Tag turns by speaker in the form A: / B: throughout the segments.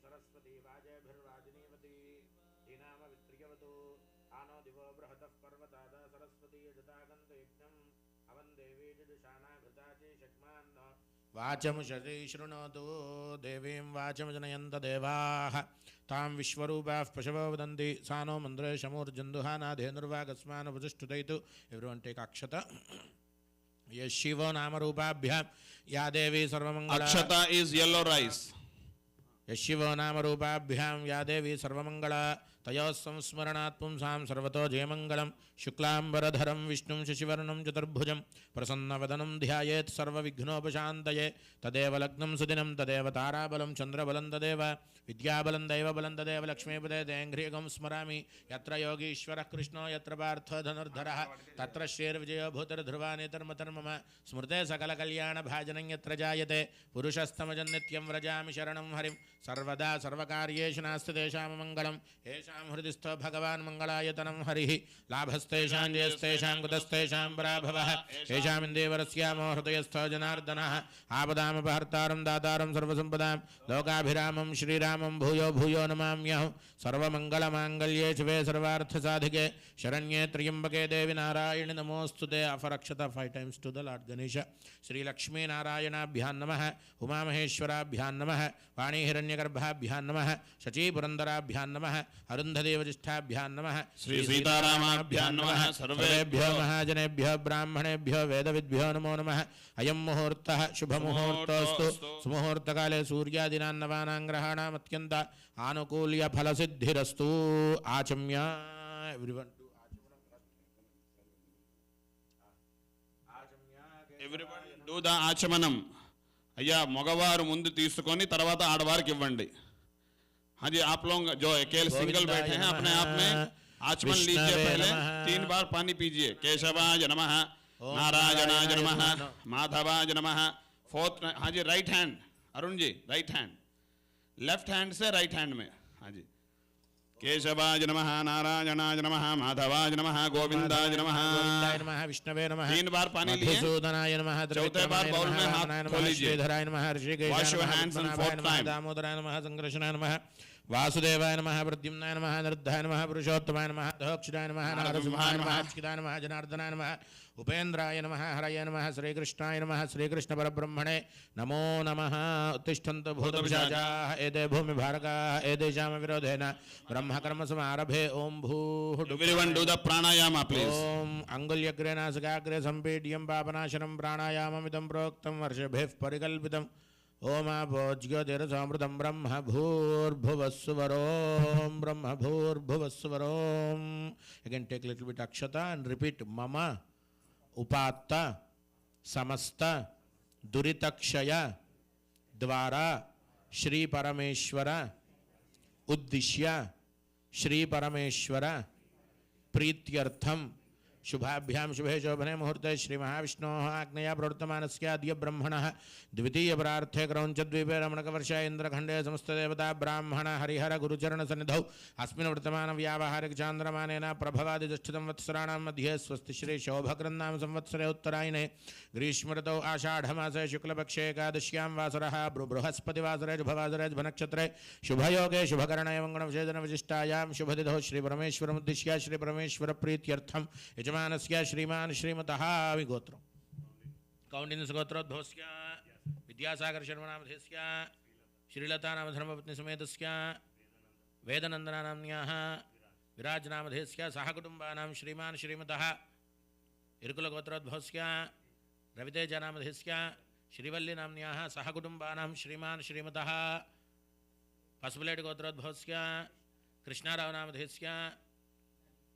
A: सरस्वती वाजभिर्वाजिनीवती धीनाम वित्रियवतु आनो दिवो बृहतः पर्वताद सरस्वती यजतागन्त यज्ञम् अवन् देवी जुषाणा घृताचि शक्मान्न वाचं शरी शृणोतु देवीं वाचं जनयन्त देवाः तां विश्वरूपाः पशवो वदन्ति सा नो मन्द्रे शमूर्जन्दुहानाधेनुर्वागस्मानुपतिष्ठुतैतु एवरीवन टेक अक्षता यशिवो नाम रूपाभ्यां या देवी सर्वमंगला
B: अक्षता इज येलो राइस
A: यशिवो नाम रूपाभ्यां या देवी सर्वमंगला तयोः संस्मरणात् पुंसां सर्वतो जयमंगलं शुक्लांबरधरं विष्णुं शशिवर्णं चतुर्भुजं प्रसन्नवदनं ध्यायेत् सर्वविघ्नोपशान्तये तदेव लग्नं सुदिनं तदेव ताराबलं चन्द्रबलं तदेव विद्याबलं दैवबलं तदेव लक्ष्मीपदे देङ्घ्रियगं स्मरामि यत्र योगीश्वरः कृष्णो यत्र पार्थो धनुर्धरः तत्र श्रीर्विजयो भूतिर्ध्रुवानेतर्मतर्मम स्मृते सकलकल्याणभाजनं यत्र जायते पुरुषस्तमजं नित्यं व्रजामि शरणं हरिं सर्वदा सर्वकार्येषु नास्ति तेषां मङ्गलं येषां हृदिस्थो भगवान् मङ्गलायतनं हरिः लाभस्तेषां जयस्तेषां कुतस्तेषां पराभवः येषामिन्देवरस्यामो हृदयस्थो जनार्दनः आपदामपहर्तारं दातारं सर्वसम्पदां लोकाभिरामं श्रीरामं भूयो भूयो नमाम्यहं सर्वमङ्गलमाङ्गल्ये शिवे सर्वार्थसाधिके शरण्ये त्र्यम्बके देवी नारायणि नमोऽस्तुते अफरक्षत 5 times to the Lord Ganesha श्रीलक्ष्मीनारायणाभ्यां नमः उमामहेश्वराभ्यां नमः वाणीहिरण्यगर्भाभ्यां नमः शचीपुरन्दराभ्यां नमः अरुन्धदेवजिष्ठाभ्यां नमः
B: श्री सीतारामाभ्यां नमः
A: सर्वेभ्यो महाजनेभ्यो ब्राह्मणेभ्यो वेदविद्भ्यो नमो नमः अयं मुहूर्तः शुभमुहूर्तोऽस्तु सुमुहूर्तकाले सूर्यादीनां नवानां ग्रहाणाम् अत्यन्त आनुकूल्यफलसिद्धिरस्तु आचम्य एवरीवन
B: डू द आचमनम अय्या मगवार मुंदु तीसुकोनी तरवाता आडवारिकी इव्वंडी। हाँ जी, आप लोग जो अकेले सिंगल बैठे हैं अपने आप में आचमन लीजिए, पहले 3 बार पानी पीजिए। केशवाय नमः, नारायणाय नमः, माधवाय नमः। 4th, हाँ जी, right hand Arun ji, right hand, left hand से राइट हैंड में। हाँ जी, केशवाय नमः, नारायणाय नमः, माधवाय नमः, गोविंदाय नमः,
A: विष्णवे नमः।
B: 3 बार पानी लिए।
A: मधुसूदनाय नमः,
B: चौथे बार बाउल में हाथ खोल लीजिए।
A: श्रीधराय नमः, ऋषिकेशाय नमः, दामोदराय नमः, संकर्षणाय नमः, वासुदेवाय नमः, प्रद्युम्नाय नमः, निरुद्धाय नमः, पुरुषोत्तमाय नमः, दक्षिणाय नमः, नारसिंहाय नमः, अच्युताय नमः, जनार्दनाय नमः, उपेन्द्राय नमः, हरये नमः, श्रीकृष्णाय नमः, श्रीकृष्णपरब्रह्मणे नमो नमः। उत्तिष्ठन्तु भूतपिशाचाः एते भूमिभारकाः एतेषां विरोधेन ब्रह्मकर्मसमारभे। ओम भूः।
B: Everyone do the pranayama please.
A: ओम अंगुल्यग्रे नासिकाग्रे संपीड्यं पापनाशनं प्राणायाममिदं प्रोक्तं वर्षभेः परिकल्पितम्। ओम भोज्योतिरसमृतं ब्रह्म भूर्भुवस्सुवरों ब्रह्म भूर्भुवस्सुवरों। Again take little bit akshata and repeat मम उपात्त समस्त दुरितक्षय द्वारा श्री परमेश्वर उद्दिश्य श्री परमेश्वर प्रीत्यर्थम शुभाभ्यां शुभे शोभने मुहूर्ते श्री महाविष्णोः आज्ञया प्रवर्तमानस्य अद्य ब्रह्मणः द्वितीय परार्थे क्रौञ्चद्वीपे रमणकवर्षे इन्द्रखण्डे समस्तदेवता ब्राह्मण हरिहर गुरुचरणसन्निधौ अस्मिन् वर्तमान व्यावहारिक चान्द्रमानेन प्रभवादिष्ठितं वत्सराणां मध्ये स्वस्ति श्री शोभकृन्नाम संवत्सरे उत्तरायणे ग्रीष्मऋतौ आषाढमासे शुक्लपक्षे एकादश्यां वासरः बृहस्पतिवासरे शुभवासरे शुभनक्षत्रे शुभयोगे शुभकरणे मंगलविशेषणविशिष्टायां शुभतिथौ श्री परमेश्वरमुद्दिश्य श्री परमेश्वर प्रीत्यर्थं यजमानस्य श्रीमान श्रीमतः विगोत्रं कौंडिन्य गोत्रोद्भवस्य विद्यासागर शर्मनामधेस्य श्रीलता नाम धर्मपत्नी समेतस्य वेदनंदना नाम्न्याः विराज नामधेस्य सह कुटुंबानां श्रीमान श्रीमतः इरुकुल गोत्रोद्भवस्य रवितेज नामधेस्य श्रीवल्ली नाम्न्याः सह कुटुंबानां श्रीमान श्रीमतः पसुपलेट गोत्रोद्भवस्य कृष्णाराव नामधेस्य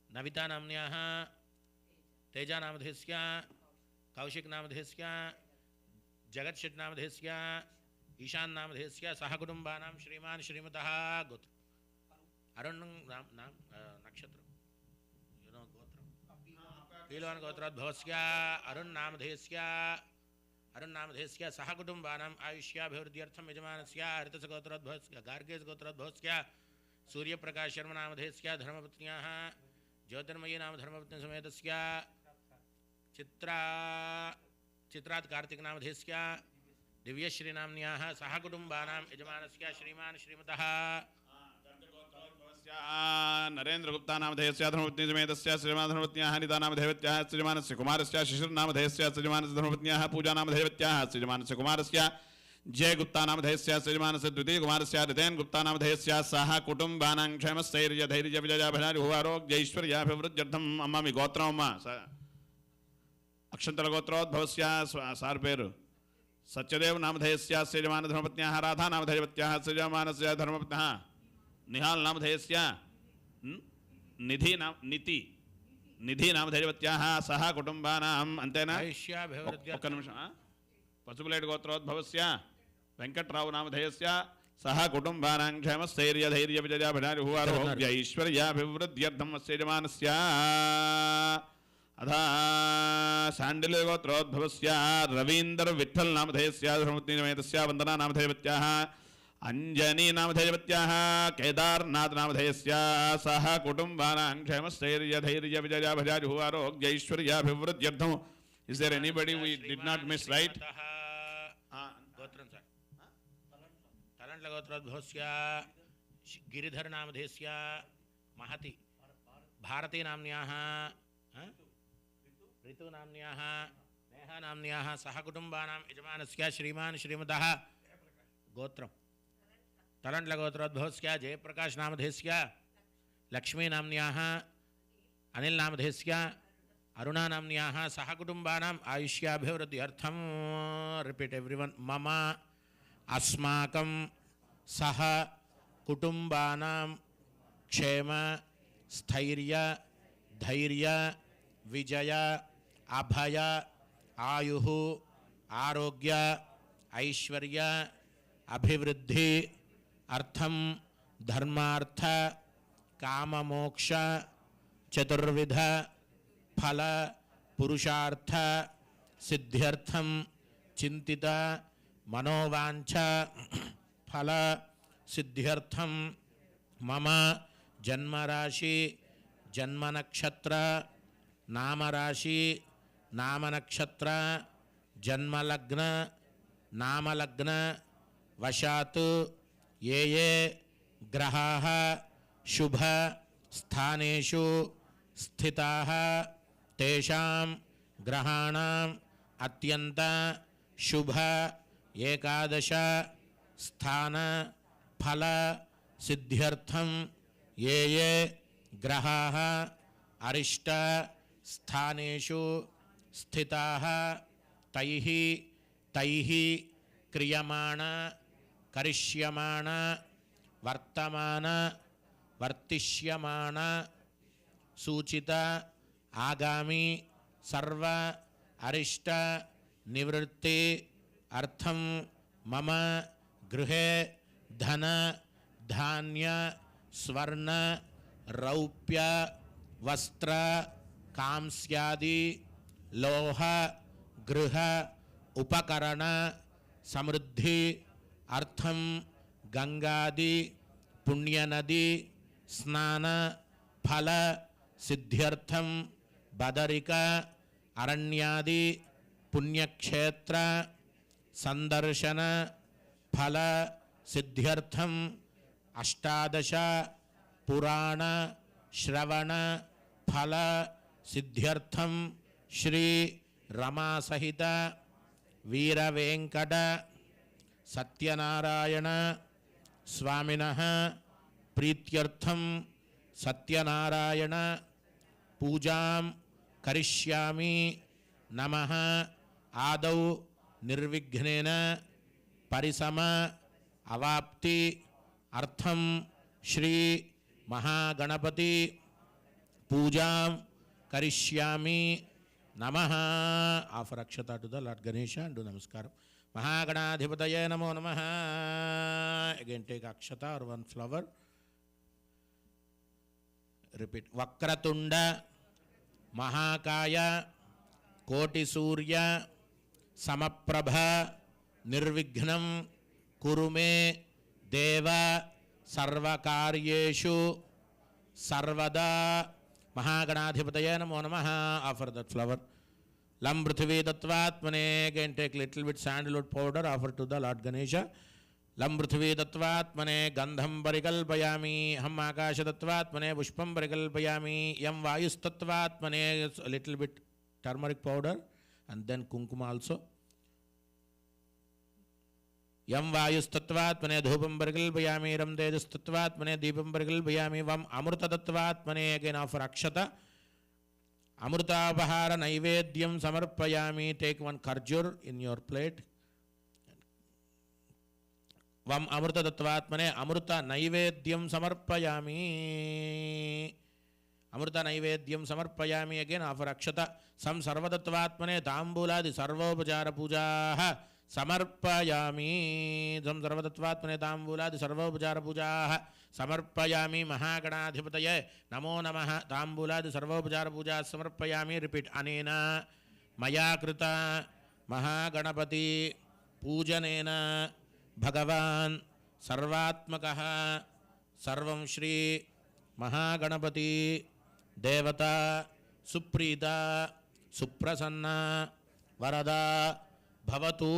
A: नविता नाम्न्याः तेजा नामधेस्य कौशिक नामधेस्य जगत्शेट नामधेस्य ईशान नामधेस्य सह कुटुंबानां श्रीमान श्रीमतः गोत्र अरुण नाम नक्षत्र पीलवान गोत्रोद्भवस्य अरुण नामधेस्य सह कुटुंबानां आयुष्याभिवृद्ध्यर्थं यजमानस्य हरितस गोत्रोद्भवस्य गार्गेश गोत्रोद्भवस्य सूर्यप्रकाश शर्मा नामधेस्य धर्मपत्न्याः ज्योतिर्मयी नाम धर्मपत्नी समेतस्य चित्रात् कार्तिक नामधेस्य दिव्यश्रीनाम्न्याः सह कुटुम्बानां यजमानस्य श्रीमान् श्रीमतः
B: नरेंद्र गुप्ता नामधेयस्य धर्मपत्नी समेतस्य श्रीमान धर्मपत्न्याः निता नामधेयवत्याः श्रीमानस्य कुमारस्य शिशिर नामधेयस्य श्रीमानस्य धर्मपत्न्याः पूजा नामधेयवत्याः श्रीमानस्य कुमारस्य जय गुप्ता नामधेयस्य श्रीमानस्य द्वितीय कुमारस्य ऋतेन गुप्ता नामधेयस्य सह कुटुम्बानां क्षेमस्थैर्य धैर्य विजय भयारोग्यैश्वर्याभिवृद्ध्यर्थम् अम्मा మీ గోత్రం అమ్మ అక్షంతల గోత్రోద్భవస్య సార్ పేరు సత్యదేవ్ నామధేయస్య శ్రీమాన ధర్మపత్న్యాः రాధా నామధేయవత్యాः శ్రీమానस्य ధర్మపత్న్యాः निहाल नामधेयस्य निधि नामधेयवत्याः सह कुटुम्बानाम् अंतेना ఒక్క నిమిషం పసుపులేటి గోత్రోద్భవస్య వెంకట్రావు నామధేయస్య सह कुटुम्बानां क्षेमस्थैर्य धैर्य विजय भयारोग्य ऐश्वर्याभिवृद्ध्यर्थं यजमानस्य अथा शाण्डिल्य गोत्रोद्भवस्य रवीन्द्र विठ्ठल नामधेयस्य धर्मपत्नी समेतस्य वन्दना नामधेयवत्याः अंजनी नामधेयवत्याः केदारनाथ नामधेयस्य सह कुटुम्बानां क्षेमस्थैर्य धैर्य विजय भयारोग्य ऐश्वर्याभिवृद्ध्यर्थं Is there anybody we did not miss, right?
A: गोत्रं सर तलंट्ल गोत्रोद्भवस्य गिरिधर नामधेयस्य महति भारती नाम्न्याः ऋतु नाम्न्याः नेहा नाम्न्याः सह कुटुम्बानां यजमानस्य श्रीमान् श्रीमतः गोत्रं तलंट्ल गोत्रोद्भवस्य जयप्रकाश नामधेयस्य लक्ष्मी नाम्न्याः अनिल नामधेयस्य अरुणा नाम्न्याः सह कुटुम्बानाम् आयुष्याभिवृद्ध्यर्थं रिपीट एवरीवन मम अस्माकं सह कुटुम्बानां क्षेम स्थैर्य धैर्य विजय अभय आयुः आरोग्य ऐश्वर्य अभिवृद्धि अर्थं धर्मार्थ काममोक्ष चतुर्विध फल पुरुषार्थ सिद्ध्यर्थं चिंतित मनोवांछ फल सिद्ध्यर्थं मम जन्मराशि जन्मनक्षत्र नामराशि नामनक्षत्र जन्मलग्न नामलग्न वशात् ये ग्रहाः शुभ स्थानेषु स्थिताः तेषां ग्रहाणाम् अत्यंत शुभ एकादश स्थान फल सिद्ध्यर्थं ये ग्रहाः अरिष्ट स्थानेषु स्थिताः तैः क्रियमाण करिष्यमाण वर्तमान वर्तिष्यमाण सूचित आगामी सर्व अरिष्ट निवृत्ति अर्थं मम गृहे धन धान्य स्वर्ण रौप्य वस्त्र कांस्यादि लोह गृह उपकरण समृद्धि अर्थं गंगादि पुण्यनदी स्नान फल सिद्ध्यर्थं बदरिक अरण्यादि पुण्यक्षेत्र संदर्शन फल सिद्ध्यर्थं अष्टादश पुराण श्रवण फल सिद्ध्यर्थं श्री रमा सहित वीरवेंकट सत्यनारायण स्वामिनः प्रीत्यर्थं सत्यनारायण पूजां करिष्यामि नमः आदौ निर्विघ्नेन परिसम अवाप्ति अर्थं श्री महागणपति पूजां करिष्यामि नमः. Offer akshata to the Lord Ganesha and do namaskar. Mahaganadhipataye namo namaha. Again take akshata or one flower. Repeat. Vakratunda Mahakaya Koti Surya Samaprabha Nirvighnam Kurume Deva Sarvakaryeshu Sarvada Mahaganadhipataye namo namaha. Offer that flower. లం పృథివీ దత్వాత్మనే. Again take little bit sandalwood powder, offer to the Lord Ganesha. లం పృథివీ దత్వాత్మనే గంధం పరికల్పయామి. హం ఆకాశ దత్వాత్మనే పుష్పం పరికల్పయామి. యం వాయుస్తత్వాత్మనే little bit turmeric powder and then kumkum also. యం వాయుస్తత్వాత్మనే ధూపం పరికల్పయామి. రం తేజస్తత్వాత్మనే దీపం పరికల్పయామి. వం అమృతతత్వాత్మనే అగైన్ ఆఫర్ అక్షత. అమృతాపహార నైవేద్యం సమర్పయామి. Take one khajur in your plate. వం అమృతతత్వాత్మనే అమృత నైవేద్యం సమర్పయామి. అమృత నైవేద్యం సమర్పయామి. Again offer akshata. సం సర్వతత్వాత్మనే తాంబూలాది సర్వోపచార పూజా సమర్పయామి. సం సర్వతత్వాత్మనే తాంబూలాది సర్వోపచార పూజా సమర్పయామి. మహాగణాధిపతయే నమో నమః. తాంబూలాది సర్వోపచార పూజా సమర్పయామి. రిపీట్. అనేన మయా కృత మహాగణపతి పూజనేన భగవాన్ సర్వాత్మకః సర్వం శ్రీ మహాగణపతి దేవత సుప్రీత సుప్రసన్న వరద భవతు.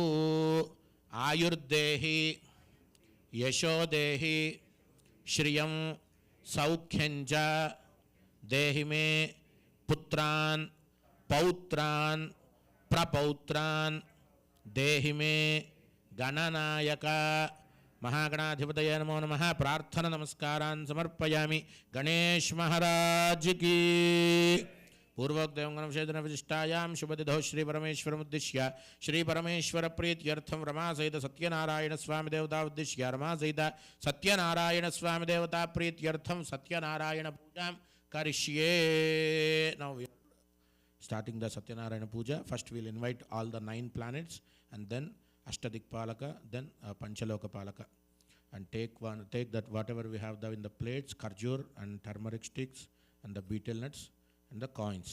A: ఆయుర్దేహి యశోదేహి శ్రియం సౌఖ్యంచ దేహి మే పుత్రాన్ పౌత్రాన్ ప్రపౌత్రాన్ దేహి మే గణనాయక. మహాగణాధిపతయే నమో నమః. ప్రార్థన నమస్కారాన్ సమర్పయామి. గణేష్ మహారాజ్ కీ. పూర్వోక్తం విషేదన విశిష్టాయాం శుభతిథౌ శ్రీ పరమేశ్వరముద్దిశ్య శ్రీ పరమేశ్వర ప్రీత్యర్థం రమాసహిత సత్యనారాయణ స్వామి దేవతా ఉద్దిశ్య రమాసహిత సత్యనారాయణ స్వామి దేవతా ప్రీత్యర్థం సత్యనారాయణ పూజాం కరిష్యే. Now we are starting the Satyanarayana puja. First will invite all the 9 planets and then Ashtadikpalaka, then Panchalokapalaka, and take that whatever we have in the plates, khajur and turmeric sticks and the betel nuts and the coins.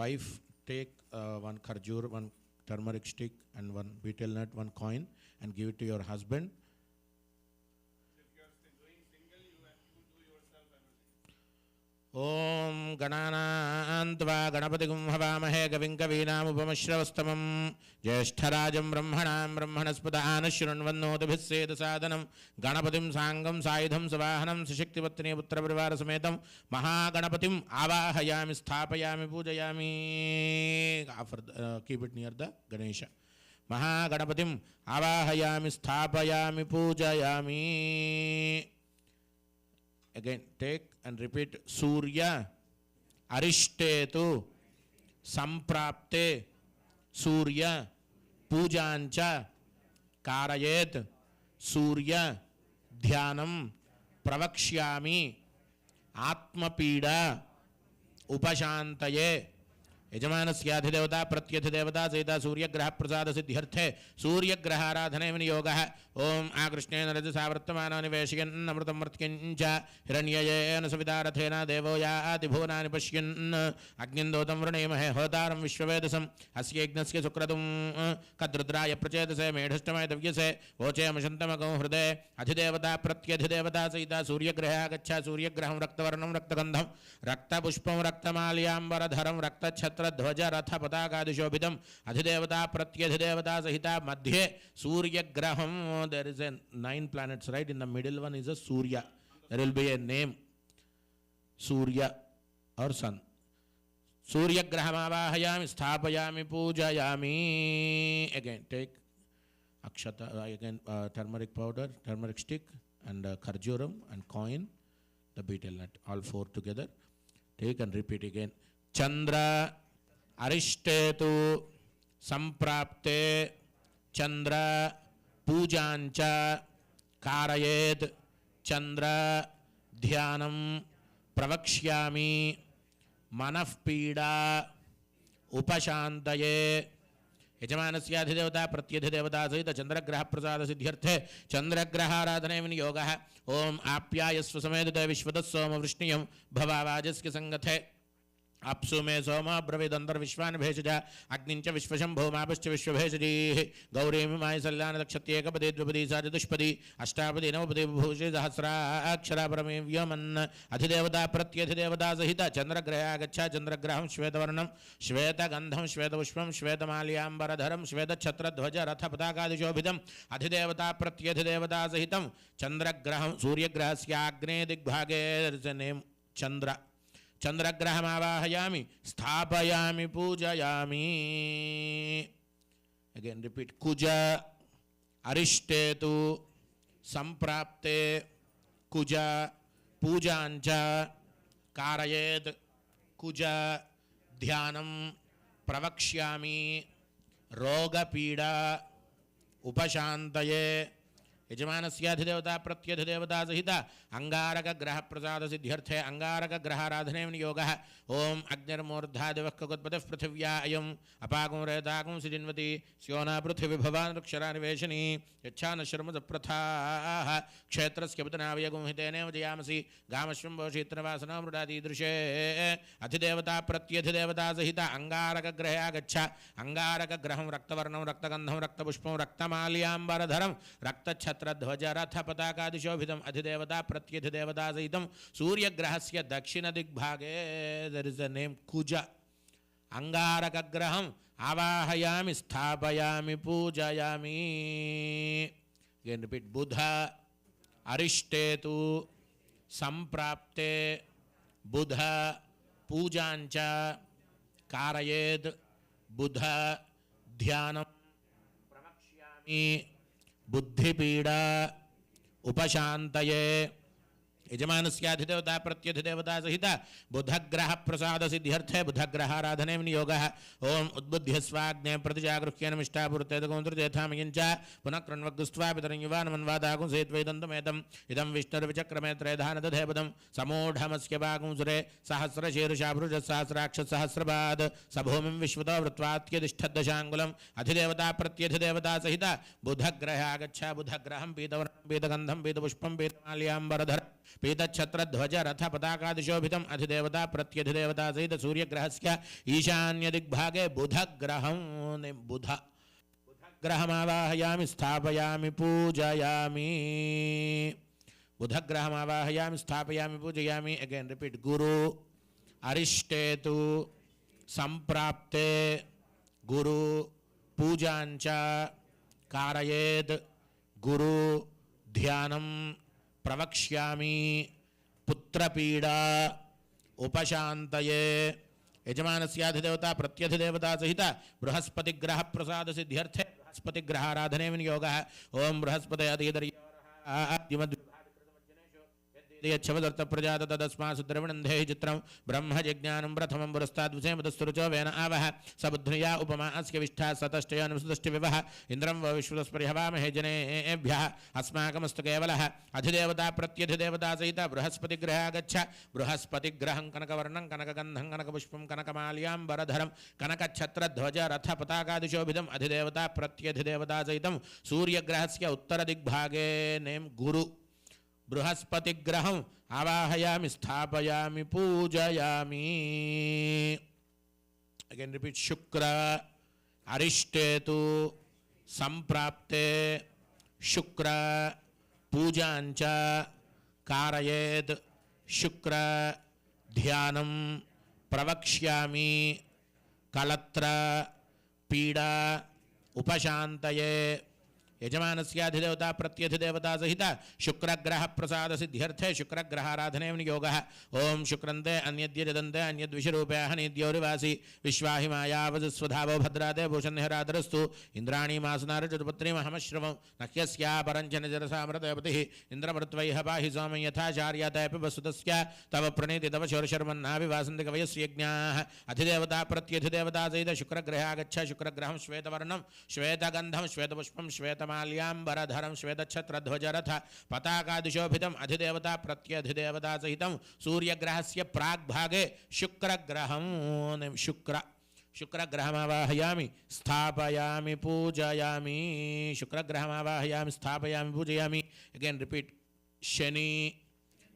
A: Wife, take one khajur, one turmeric stick and one betel nut, one coin, and give it to your husband. ఓం గణానాన్త్వా గణపతిగుం హవామహే కవిం కవీనాముపమశ్రవస్తమం జ్యేష్ఠరాజం బ్రహ్మణాం బ్రహ్మణస్పద ఆనశృణ్వన్నోతిభిः సేదసాదనం గణపతిం సాంగం సాయుధం సవాహనం సుశక్తిపత్ని పుత్రపరివారసమేతం మహాగణపతిం ఆవాహయామి స్థాపయామి పూజయామి. Keep it near the Ganesha. మహాగణపతిం ఆవాహయామి స్థాపయామి పూజయామి. Again take and repeat. Surya arishtetu samprapte Surya pujancha karayet Surya dhyanam pravakshyami atmapida upashantaye. యజమానస్యాధిదేవత ప్రత్యధిదేవత సహిత సూర్యగ్రహ ప్రసాద సిద్ధ్యర్థే సూర్యగ్రహారాధనే వినియోగః. ఓం ఆకృష్ణేన రజసా వర్తమానో నివేశయన్ అమృతం మృత్కించ హిరణ్యయేన సవితారథేన దేవో యాతి భువనాని పశ్యన్ అగ్నిందోతం వృణీమహే హోతారం విశ్వవేదసం అస్యజ్ఞస్య సుక్రతుం కద్రుద్రాయ ప్రచేతసే మేఢష్టమాయ దవ్యసే వోచేమశంతమగం హృదయ. అధిదేవత ప్రత్యధిదేవత సహిత సూర్యగ్రహే ఆగచ్చ. సూర్యగ్రహం రక్తవర్ణం రక్తగంధం రక్తపుష్పం రక్తమాల్యాంబరధరం రక్తఛత్ర ధ్వజ రథ పతాకాదిశోభితం. అధిదేవత ప్రత్యధిదేవత సహిత మధ్యే సూర్యగ్రహం. There is a 9 planets, right? In the middle one is a Surya. There will be a name Surya or Sun. Suryagraham avahayami sthapayami pujayami. Again take akshata, again turmeric powder, turmeric stick and kharjuram and coin, the betel nut, all 4 together. Take and repeat again. Chandra arishtetu samprapte Chandra పూజాంచ కారయేత్ చంద్ర ధ్యానం ప్రవక్ష్యామి మనఃపీడా ఉపశాంతయే. యజమానస్యాధిదేవత ప్రత్యధిదేవత సహిత చంద్రగ్రహ ప్రసాద సిద్ధ్యర్థే చంద్రగ్రహారాధనే వినియోగః. ఓం ఆప్యాయస్వ సమేత విశ్వతः సోమ వృష్ణియం భవావాజస్య సంగతే अप्सु मे सोम ब्रवीदंतर्विश्वान् भेषज अग्निंच विश्वशंभोमापश्च विश्वभेषजी गौरीमिमाय सल्यानदक्षत्येकपदी द्विपदी सा चतुष्पदी अष्टापदी नवपदी विभूषि सहस्राक्षरा परमे व्योमन् अधिदेवता प्रत्यधिदेवता सहित चंद्रग्रहागच्छ चंद्रग्रहं श्वेतवर्णं श्वेतगन्धं श्वेतपुष्पं श्वेतमाल्याम्बरधरं श्वेतच्छत्रध्वज रथपताकादिशोभितम् अधिदेवता प्रत्यधिदेवता सहितं चंद्रग्रहं सूर्यग्रहस्याग्ने दिग्भागे चंद्र चंद्रग्रहमावाहयामि स्थापयामि पूजयामि again repeat कुज अरिष्टेतु संप्राप्ते कुज पूजांच कारयेत् कुज ध्यानं प्रवक्ष्यामि रोगपीडा उपशान्तये यजमानस्याधिदेवता प्रत्यधिदेवता सहित अंगारक ग्रह प्रसाद सिद्ध्यर्थे अंगारक ग्रहाराधने नियोगः ओम अग्निर्मूर्धादिवः ककुत्पतिः पृथिव्या अयम् अपागुं रेतागुं सिजिन्वती स्योना पृथिवी भवान् रुक्षरानिवेशिनी यच्छान शर्मदप्रथाः क्षेत्रस्य पुतनावयगुं हितेनेव जयामसि गामश्वं भवशीत्रवासना मृडादीदृशे अधिदेवता प्रत्यधिदेवता सहित अंगारक ग्रहे आगच्छ अंगारक ग्रहं रक्तवर्णं रक्तगन्धं रक्तपुष्पं रक्तमाल्याम्बरधरं रक्तच्छत्रध्वज रथपताकादिशोभितम् अधिदेवता प्रत्यधिदेवता सहितं सूर्यग्रहस्य दक्षिणदिग्भागे देयर इज द नेम कुज अंगारकग्रहम् आवाहयामि स्थापयामि पूजयामि again repeat बुध अरिष्टेतु संप्राप्ते बुध पूजांच कारयेत् बुध ध्यानं प्रवक्ष्यामि बुद्धिपीडा उपशान्तये यजमानस्याधिदेवता प्रत्यधिदेवता सहित बुधग्रह प्रसाद सिद्ध्यर्थे बुधग्रहाराधने नियोगः ओम उद्बुद्ध्य स्वाग्ने प्रतिजागृह्येन मिष्टापूर्तेदगोन्द्रजेथामयञ्च पुनः कृण्वग्स्त्वा पितरं युवानमन्वादागुं सेत्वैदन्तमेतम् इदं विष्णुर्विचक्रमे त्रयधानदधेपदं समूढमस्य वागुंसुरे सहस्रशीर्षाभृजसहस्राक्षसहस्रपाद सभूमिं विश्वतो वृत्वात्यतिष्ठद्दशाङ्गुलम् अधिदेवता प्रत्यधिदेवता सहित बुधग्रहे आगच्छ बुधग्रहं पीतवर्णं पीतगन्धं पीतपुष्पं पीतमाल्याम्बरधर पीतच्छत्रध्वज रथपताकादिशोभितम् अधिदेवता प्रत्यधिदेवता सहित सूर्यग्रहस्य ईशान्यदिग्भागे बुधग्रहं बुधग्रहमावाहयामि स्थापयामि पूजयामि बुधग्रहमावाहयामि स्थापयामि पूजयामि अगेन रिपीट गुरु अरिष्टेतु संप्राप्ते गुरु पूजांच कारयेत् गुरु ध्यानं प्रवक्ष्यामि पुत्रपीडा उपशान्तये यजमानस्याधिदेवता प्रत्यधिदेवता सहित बृहस्पतिग्रह प्रसाद सिद्ध्यर्थे बृहस्पतिग्रहाराधने विनियोगः ओम बृहस्पते यच्छवदर्थ प्रजात तदस्मात् द्रविणन्धे चित्रं ब्रह्मजज्ञानं प्रथमं पुरस्ताद्विषयमदस्तुरुचो वेन आवह सबुद्ध्या उपमा अस्य विष्ठा सतष्टयनुसुदष्टिविवः इन्द्रं व विश्वदस्परिहवामहे जनेभ्यः अस्माकमस्तु केवलः अधिदेवता प्रत्यधिदेवता सहित बृहस्पतिग्रहे आगच्छ बृहस्पतिग्रहं कनकवर्णं कनकगन्धं कनकपुष्पं कनकमाल्याम्बरधरं कनकच्छत्रध्वज रथपताकादिशोभितम् अधिदेवता प्रत्यधिदेवता सहितं सूर्यग्रहस्य उत्तरदिग्भागे नेम गुरु बृहस्पतिग्रहं आवाहयामि स्थापयामि पूजयामि अगेन रिपीट शुक्र अरिष्टेतु संप्राप्ते शुक्र पूजांच कारयेत् शुक्र ध्यानं प्रवक्ष्यामि कलत्र पीडा उपशान्तये यजमानस्याधिदेवता प्रत्यधिदेवता सहित शुक्रग्रह प्रसाद सिद्ध्यर्थे शुक्रग्रहाराधने नियोगः ओम शुक्रन्ते अन्यद्य जदन्ते अन्यद्विषरूपे हनिद्योरिवासी विश्वाहिमायावस्वधावो भद्रादे भूषणहरादरस्तु इंद्राणी मासनारचतुपत्नी महमश्रवं नह्यस्या परञ्जनजरसामृतपतिः इन्द्रमृत्वैः पाहि सोमं यथाचार्यतयपि वसुतस्य तव प्रणीति तव शोरशर्मन्नाभिवासन्ति कवयस्य यज्ञाः अधिदेवता प्रत्यधिदेवता सहित शुक्रग्रहे आगच्छ शुक्रग्रहं श्वेतवर्णं श्वेतगन्धं श्वेतपुष्पं श्वेतमाल्याम्बरधरं श्वेतच्छत्रध्वजरथ पताकादिशोभितम् अधिदेवता प्रत्यधिदेवता सहितं सूर्यग्रहस्य प्राग्भागे शुक्रग्रहं शुक्रग्रहमावाहयामि स्थापयामि पूजयामि शुक्रग्रहमावाहयामि स्थापयामि पूजयामि अगेन रिपीट शनि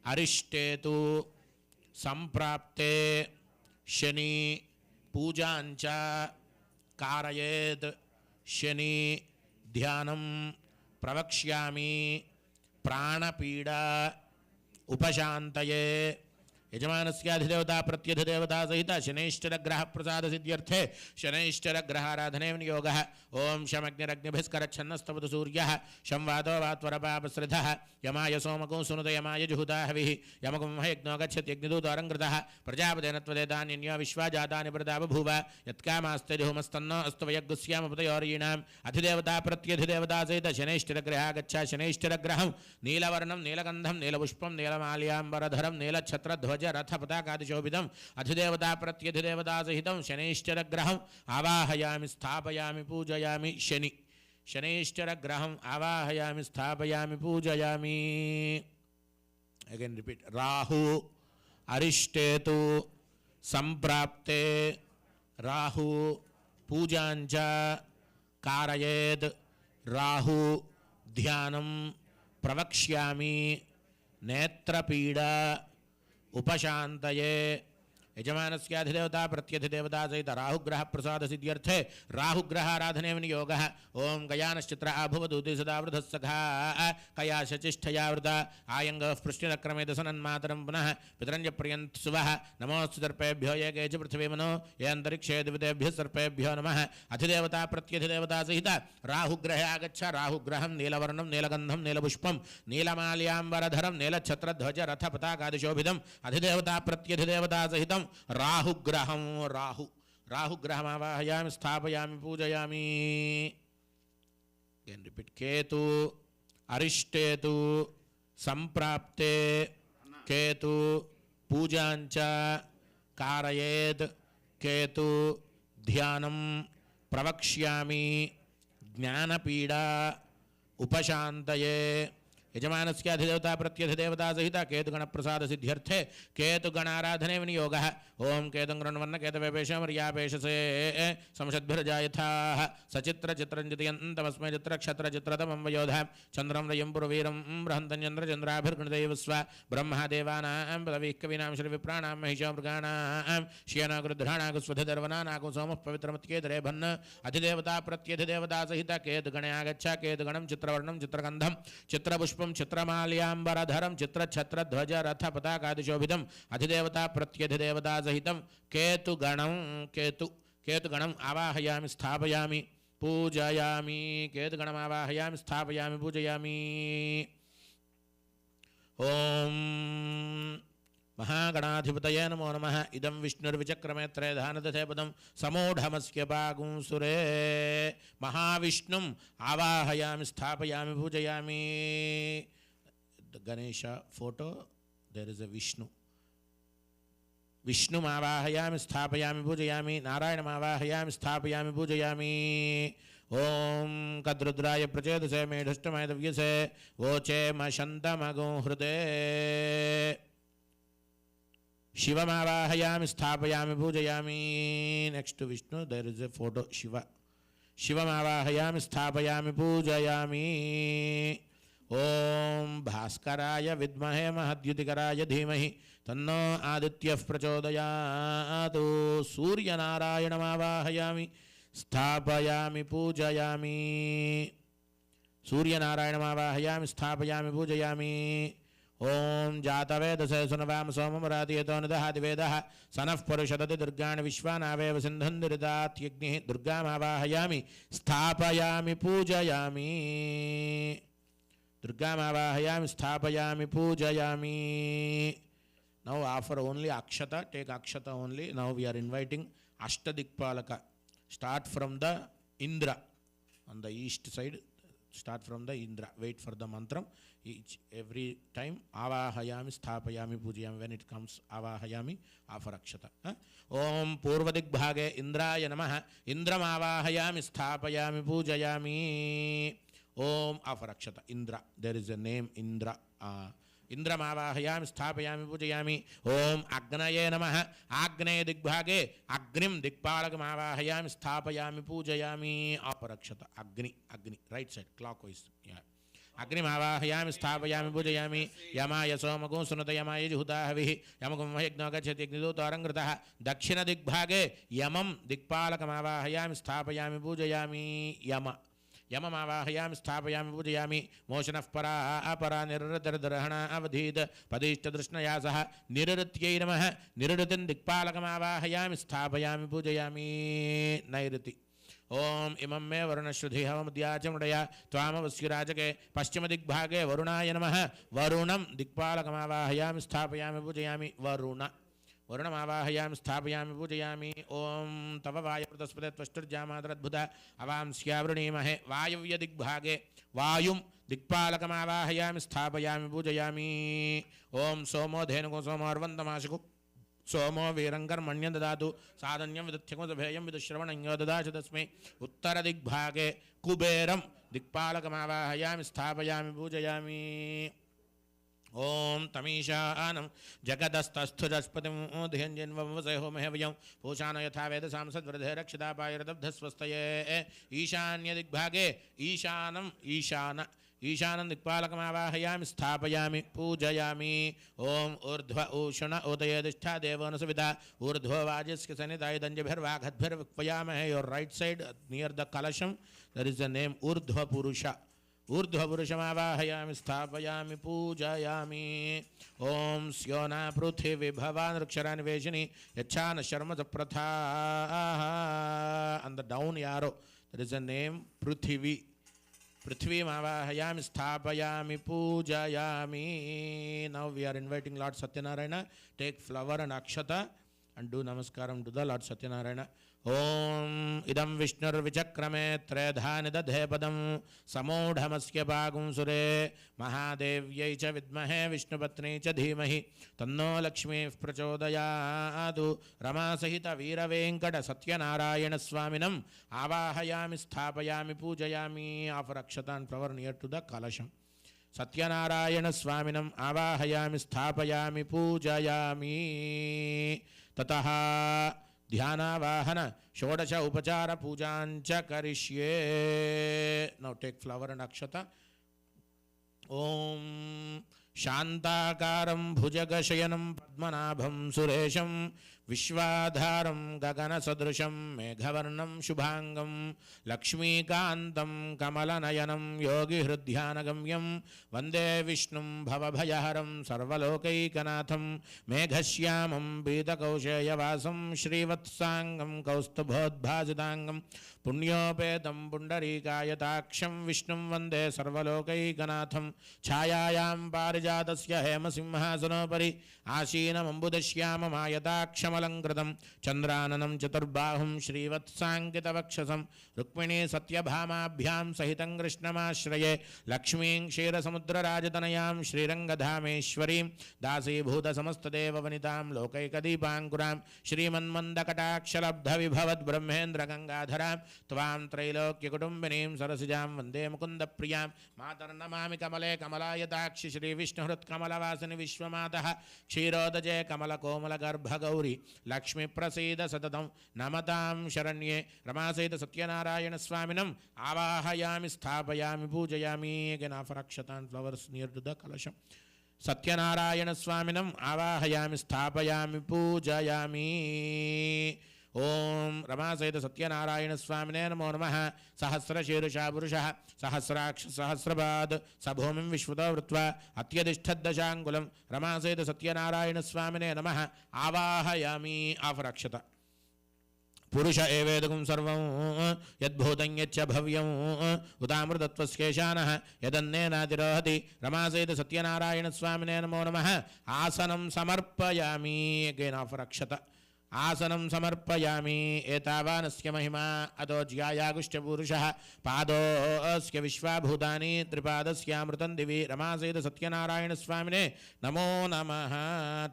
A: अरिष्टेतु संप्राप्ते शनि पूजांच कारयेत् शनि ध्यानं प्रवक्ष्यामि प्राणपीडा उपशान्तये यजमानस्याधिदेवता प्रत्यधिदेवता सहित शनैश्चरग्रह प्रसाद सिद्ध्यर्थे शनैश्चरग्रहाराधने नियोगः ओम शमग्निरग्निभिस्करच्छन्नस्तवतु सूर्यः शं वातो वात्वरपापसृधः यमाय सोमको सुनुत यमाय जुहुता हविः यमगुं यज्ञो गच्छति यज्ञदूतोरङ्कृतः प्रजापतेन त्वदेतान्यन्यो विश्वा जातानि प्रदा बभूव यत्कामास्ते जुहुमस्तन्नो अस्तु वयग्गुस्यामपतयोरीणाम् अधिदेवता प्रत्यधिदेवता सहित शनैश्चरग्रहा गच्छ शनैश्चरग्रहं नीलवर्णं नीलगन्धं नीलपुष्पं नीलमाल्याम्बरधरं नीलच्छत्रध्वज रथ पताकादिशोभितम् अधिदेवता प्रत्यधिदेवता सहितं शनैश्चरग्रहम् आवाहयामि स्थापयामि पूजयामि शनि शनैश्चरग्रहम् आवाहयामि स्थापयामि पूजयामि अगेन रिपीट राहु अरिष्टेतु संप्राप्ते राहु पूजांच कारयेत् राहु ध्यानं प्रवक्ष्यामि नेत्रपीडा उपशान्तये यजमानस्याधिदेवता प्रत्यधिदेवता सहित राहुग्रह प्रसाद सिद्ध्यर्थे राहुग्रहाराधने विनियोगः ओम गयानश्चित्र आभुवदूति सदा वृधः सखा कया शचिष्ठयावृता आयङ्गः पृष्ठिरक्रमे दशनन्मातरं पुनः पितरञ्च प्रियन्तुवः नमोऽस्तु सर्पेभ्यो ये केच पृथिवीमनो ये अन्तरिक्षे दिवितेभ्यः सर्पेभ्यो नमः अधिदेवता प्रत्यधिदेवता सहित राहुग्रहे आगच्छ राहुग्रहं नीलवर्णं नीलगन्धं नीलपुष्पं नीलमाल्याम्बरधरं नीलच्छत्रध्वज रथ पताकादिशोभितम् अधिदेवता प्रत्यधिदेवता सहितं राहुग्रहं राहुग्रहमावाहयामि स्थापयामि पूजयामि again repeat केतु अरिष्टेतु संप्राप्ते केतु पूजांच कारयेत् केतु ध्यानं प्रवक्ष्यामि ज्ञानपीडा उपशान्तये यजमानस्याधिदेवता प्रत्यधिदेवता सहित केतुगणप्रसाद सिद्ध्यर्थे केतुगणाराधने विनियोगः ओम केतुगणवर्ण केतवेपेशमर्यापेशसे संशद्भिर्जायथाः सचित्रचित्रञ्जितयन्तमस्मै चित्रक्षत्रचित्रतमं वयोधा चन्द्रं रयं पुरवीरं बृहन्तं चन्द्रचन्द्राभिर्गणदैव स्व ब्रह्मदेवानां पदवीः कवीनां श्रीविप्राणां महिषा मृगाणां श्येनागृध्राणागुस्वधर्वनानागु सोमः पवित्रमत्येतरे भन्न अधिदेवता प्रत्यधिदेवता सहित केतुगणे आगच्छ केतुगणं चित्रवर्णं चित्रगन्धं चित्रपुष्पं चित्रमाल्याम्बरधरं चित्रच्छत्रध्वज रथ पताकादिशोभितम् अधिदेवता प्रत्यधिदेवता सहितं केतुगणम् आवाहयामि स्थापयामि पूजयामि केतुगणम् आवाहयामि स्थापयामि पूजयामि ओम महागणाधिपतये नमो नमः इदं विष्णुर्विचक्रमे त्रयधानदधे पदं समूढमस्य पागुंसुरे महाविष्णुम् आवाहयामि स्थापयामि पूजयामि Ganesha photo there is a विष्णुमावाहयामि स्थापयामि पूजयामि नारायणमावाहयामि स्थापयामि पूजयामि ओम कद्रुद्राय प्रचेदसे मेढुष्टमय दव्यसे वोचे मशन्तमगो हृदे शिवमावाहयामि स्थापयामि पूजयामि next to Vishnu there is a photo शिवमावाहयामि स्थापयामि पूजयामि ओम भास्कराय विद्महे महद्युतिकराय धीमहि तन्नो आदित्यः प्रचोदयात् सूर्यनारायणमावाहयामि स्थापयामि पूजयामि सूर्यनारायणमावाहयामि स्थापयामि पूजयामि ओम जातवेदसे सुनवाम सोममरादियतो निदहादिवेदः सनः पुरुषदति दुर्गाणि विश्वानावेव सिन्धुन्दिरिदात्यग्निः दुर्गामावाहयामि स्थापयामि पूजयामि दुर्गामावाहयामि स्थापयामि पूजयामि now offer only akshata take akshata only now we are inviting ashtadikpalaka start from the Indra on the east side start from the Indra wait for the mantram each every time avahayami sthapayami pujayami when it comes avahayami offer akshata om purvadigbhage indraya namah indram avahayami sthapayami pujayami om offer akshata Indra there is a name Indra इंद्रमावाहयामि स्थापयामि पूजयामि ओम अग्नये नमः आग्नेय दिग्भागे अग्निं दिक्पालकमावाहयामि स्थापयामि पूजयामि अपरक्षत अग्नि अग्नि right side clockwise अग्निमावाहयामि स्थापयामि पूजयामि यमाय सोमगो सुनत यमाय जुहुता हविः यमगं यज्ञो गच्छति अग्निदूतोरङ्कृतः दक्षिणदिग्भागे यमं दिक्पालकमावाहयामि स्थापयामि पूजयामि यममावाहयामि स्थापयामि पूजयामि मोशनः परा अपरा निरृतिर्दर्हण अवधीत पदिष्टदृष्णया सह निरृत्यै नमः निरृतिं दिक्पालकमावाहयामि स्थापयामि पूजयामि नैरृति ओम इमं मे वरुणश्रुधि हवमुद्याचमुडया त्वामवस्युराजके पश्चिमदिग्भागे वरुणाय नमः वरुणं दिक्पालकमावाहयामि स्थापयामि पूजयामि वरुणमावाहयामि स्थापयामि पूजयामि ओम तव वायुप्रतस्पते त्वष्टुर्जामादरद्भुत अवांस्यावृणीमहे वायव्यदिग्भागे वायुं दिक्पालकमावाहयामि स्थापयामि पूजयामि ओम सोमो धेनुको सोमोर्वन्तमाशुको सोमो वीरंकर्मण्यं ददातु साधन्यं विदध्यकुमदभेयं विदुश्रवणं ददातु तस्मै उत्तरदिग्भागे कुबेरं दिक्पालकमावाहयामि स्थापयामि पूजयामि ओम तमीशानं जगदस्तस्थुरस्पतिं धियञ्जन्वंवसे होमहेवयं पूषाण यथा वेदसां सद्वृधे रक्षितापायरदब्धस्वस्तये ईशान्यदिग्भागे ईशानं दिक्पालकमावाहयामि स्थापयामि पूजयामि ओम ऊर्ध्व ऊषण उदयदिष्ठा देवो न सविता ऊर्ध्व वाजस्य सनिधाय दंजभिर्वाघद्भिर्विक्वयामहे your right side near the kalasham there is the name ऊर्ध्वपुरुषमावाहयामि स्थापयामि पूजयामि ओम स्योना पृथिवी भवान् वृक्षरानिवेशिनी यच्छान शर्म प्रथा on the down arrow there is a name पृथ्वीमावाहयामि स्थापयामि पूजयामि now we are inviting Lord Satyanarayana take flower and akshata and do namaskaram to the Lord Satyanarayana ओम इदं विष्णुर्विचक्रमे त्रयधानि दधे पदं समूढमस्य पागुंसुरे महादेव्यै च विद्महे विष्णुपत्नी च धीमहि तन्नो लक्ष्मीः प्रचोदयात् रमासहित वीरवेंकट सत्यनारायण स्वामिनं आवाहयामि स्थापयामि पूजयामि offer akshata and flower near to the kalasham Satyanarayan स्वामिनं आवाहयामि स्थापयामि पूजयामि ततः ध्यानावाहन षोडश उपचार पूजांच करिष्ये now take flower and akshata ओम शांताकारं भुजगशयनं पद्मनाभं सुरेशं विश्वाधारं गगनसदृशं मेघवर्णं शुभांगं लक्ष्मीकान्तं कमलनयनं योगिहृद्ध्यानगम्यं वन्दे विष्णुं भवभयहरं सर्वलोकैकनाथं मेघश्यामं पीतकौशेयवासं श्रीवत्सांगं कौस्तुभोद्भासितांगं पुण्योपेतं पुण्डरीकायताक्षं विष्णुं वन्दे सर्वलोकैकनाथं छायायां पारिजातस्य हेमसिंहासनोपरि आसीनमम्बुदश्याममायताक्षमलङ्कृतं चन्द्राननं चतुर्बाहुं श्रीवत्साङ्कितवक्षसं रुक्मिणी सत्यभामाभ्यां सहितं कृष्णमाश्रये लक्ष्मीं क्षीरसमुद्रराजतनयां श्रीरङ्गधामेश्वरीं दासीभूतसमस्तदेववनितां लोकैकदीपाङ्कुरां श्रीमन्मन्दकटाक्षलब्धविभवद्ब्रह्मेन्द्रगङ्गाधरां त्वां त्रैलोक्यकुटुम्बिनीं सरसिजां वन्दे मुकुन्दप्रियां मातर्नमामि कमले कमलायताक्षि श्रीविष्णुहृत्कमलवासिनि विश्वमातः क्षीरोदजे कमलकोमलगर्भगौरी लक्ष्मीप्रसीद सततं नमतां शरण्ये रमासहित सत्यनारायणस्वामिनम् आवाहयामि स्थापयामि पूजयामि again offer akshata and flowers near to the kalasham सत्यनारायणस्वामिनम् आवाहयामि स्थापयामि पूजयामि ओम रमासहित सत्यनारायण स्वामिने नमो नमः सहस्रशीर्षा पुरुषः सहस्राक्ष सहस्रपाद सभूमिं विश्वतो वृत्वा अत्यधिष्ठद्दशाङ्गुलं रमासहित सत्यनारायण स्वामिने नमः आवाहयामि offer akshata पुरुष एवेदकं सर्वं यद्भूतं यच्च भव्यं उदामृतत्वस्येषानः यदन्नेनातिरोहति रमासहित सत्यनारायण स्वामिने नमो नमः आसनं समर्पयामि again offer akshata आसनं समर्पयामि एतावानस्य महिमा अतो ज्यायागुष्ठपुरुषः पादोऽस्य विश्वाभूतानि त्रिपादस्यामृतं दिवि रमासहित सत्यनारायण स्वामिने नमो नमः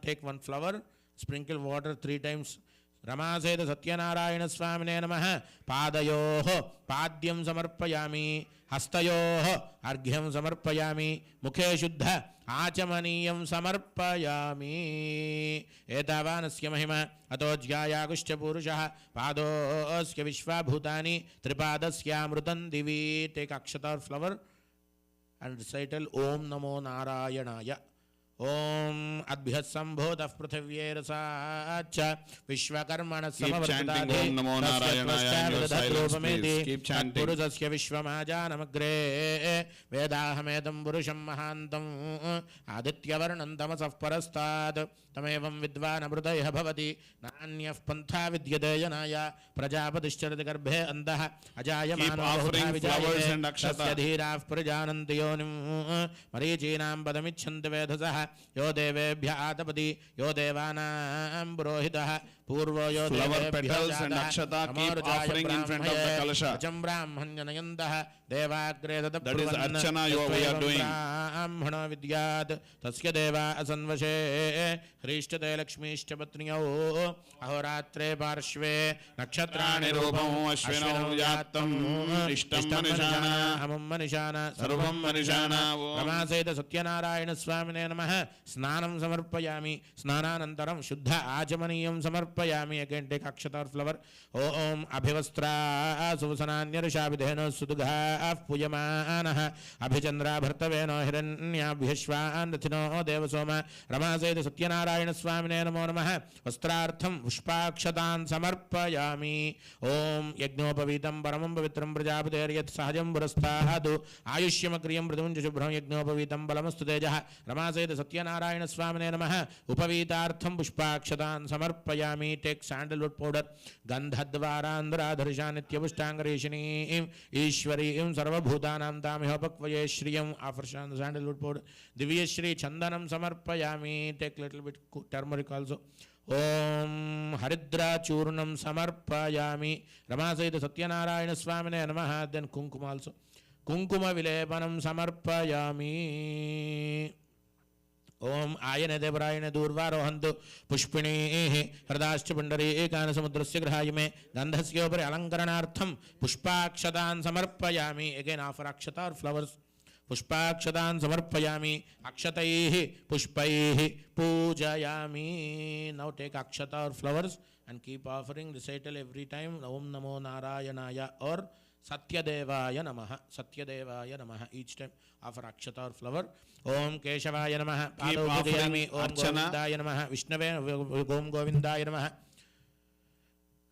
A: take one flower sprinkle water 3 times रमासहित सत्यनारायण स्वामिने नमः पादयोः पाद्यं समर्पयामि हस्तयोः अर्घ्यं समर्पयामि मुखे शुद्ध आचमनीयं समर्पयामि एतावानस्य महिमा अतो ज्यायागुष्ठपुरुषः पादोऽस्य विश्वाभूतानि त्रिपादस्यामृतं दिवि टेक अक्षता और flower and recital Om Namo Narayanaaya. Om Adbhyat Sambhodaf Prithvyerasaacha Vishwakarmana Samavartadhe
B: Om Namo Narayanaya in your silence, please. Keep chanting.
A: Purusasya Vishwamajanamagre Vedahamedam Purusham Mahantam Adityavarnam Tamasaf Parastad Tamevam Vidvan Amrudaya Bhavati Nanyaf Pantha Vidyadeyanaya Prajapadishcharati Garbhe Andaha Ajayamano
B: offering flowers and akshata.
A: Tasya Dhirav Prajanantiyonim Marichinam Padamichanti Vedhasaha Yo Devebhya Atapati Yo Devanam Purohitaha Purvo Yo
B: Flower petals and akshata keep offering in front of the kalasha. That is Archana we are doing.
A: Brahmana Vidyat Tasya Deva Asanvashe Hrishtate Lakshmishcha Patniyo Ahoratre Parshve Nakshatrani
B: Rupam Ashwino Yatam Ishtam Manishana
A: Amam Manishana
B: Sarvam Manishana
A: Ramaseda Satyanarayana Swamine Namaha Snanam Samarpayami Snananantaram Shuddha Ajamaniyam Samarpayami. Again take akshata or flower. Om Abhivastra Suvasananya Rishabhidheno Sudugha Puyamanaha Abhichandra Bhartaveno Hiranya Bhishwan Rathino Devasoma Ramaseda Satyanarayana Swamine Namo Namaha Vastrartham Pushpakshatan Samarpayami. Om Yajnopavitam Paramam Pavitram Prajapateryat Sahajam Burastahadu Ayushyamakriam Pradunja Shubhram Yajnopavitam Balamastu Tejaha Ramaseda Satyanarayana Swamine Namaha Upavitartham Pushpakshatan Samarpayami. Take sandalwood powder Gandhadvara Andhra Dharishanityavushtangarishini Ishwarim Sarvabhutanam Tamihapakvaye Shriyam. Offer sandalwood powder Divya Shri Chandanam Samarpayami. Take little bit turmeric also. Om Haridra Churnam Samarpayami. Ramasayita Satyanarayana Swamine Namaha. Then Kunkuma also. Kunkuma Vilepanam Samarpayami. Om Ayane Devrayane Durvarohantu Pushpini Hradascha Pandari Ekana Samudrasya Grahayame Gandhasya Upari Alankaranartham Pushpakshadan Samarpayami. Again offer akshata or flowers. Pushpakshadan Samarpayami. Akshataihi Pushpaihi Pujayami. Now take akshata or flowers and keep offering recital every time. Om Namo Narayanaya or Satyadevaya Namaha. Satyadevaya Namaha. Each time offer akshata or flower. Om Keshavaya Namaha. Pado Pujayami. Om Govindaya Namaha. Vishnave Om Govindaya Namaha.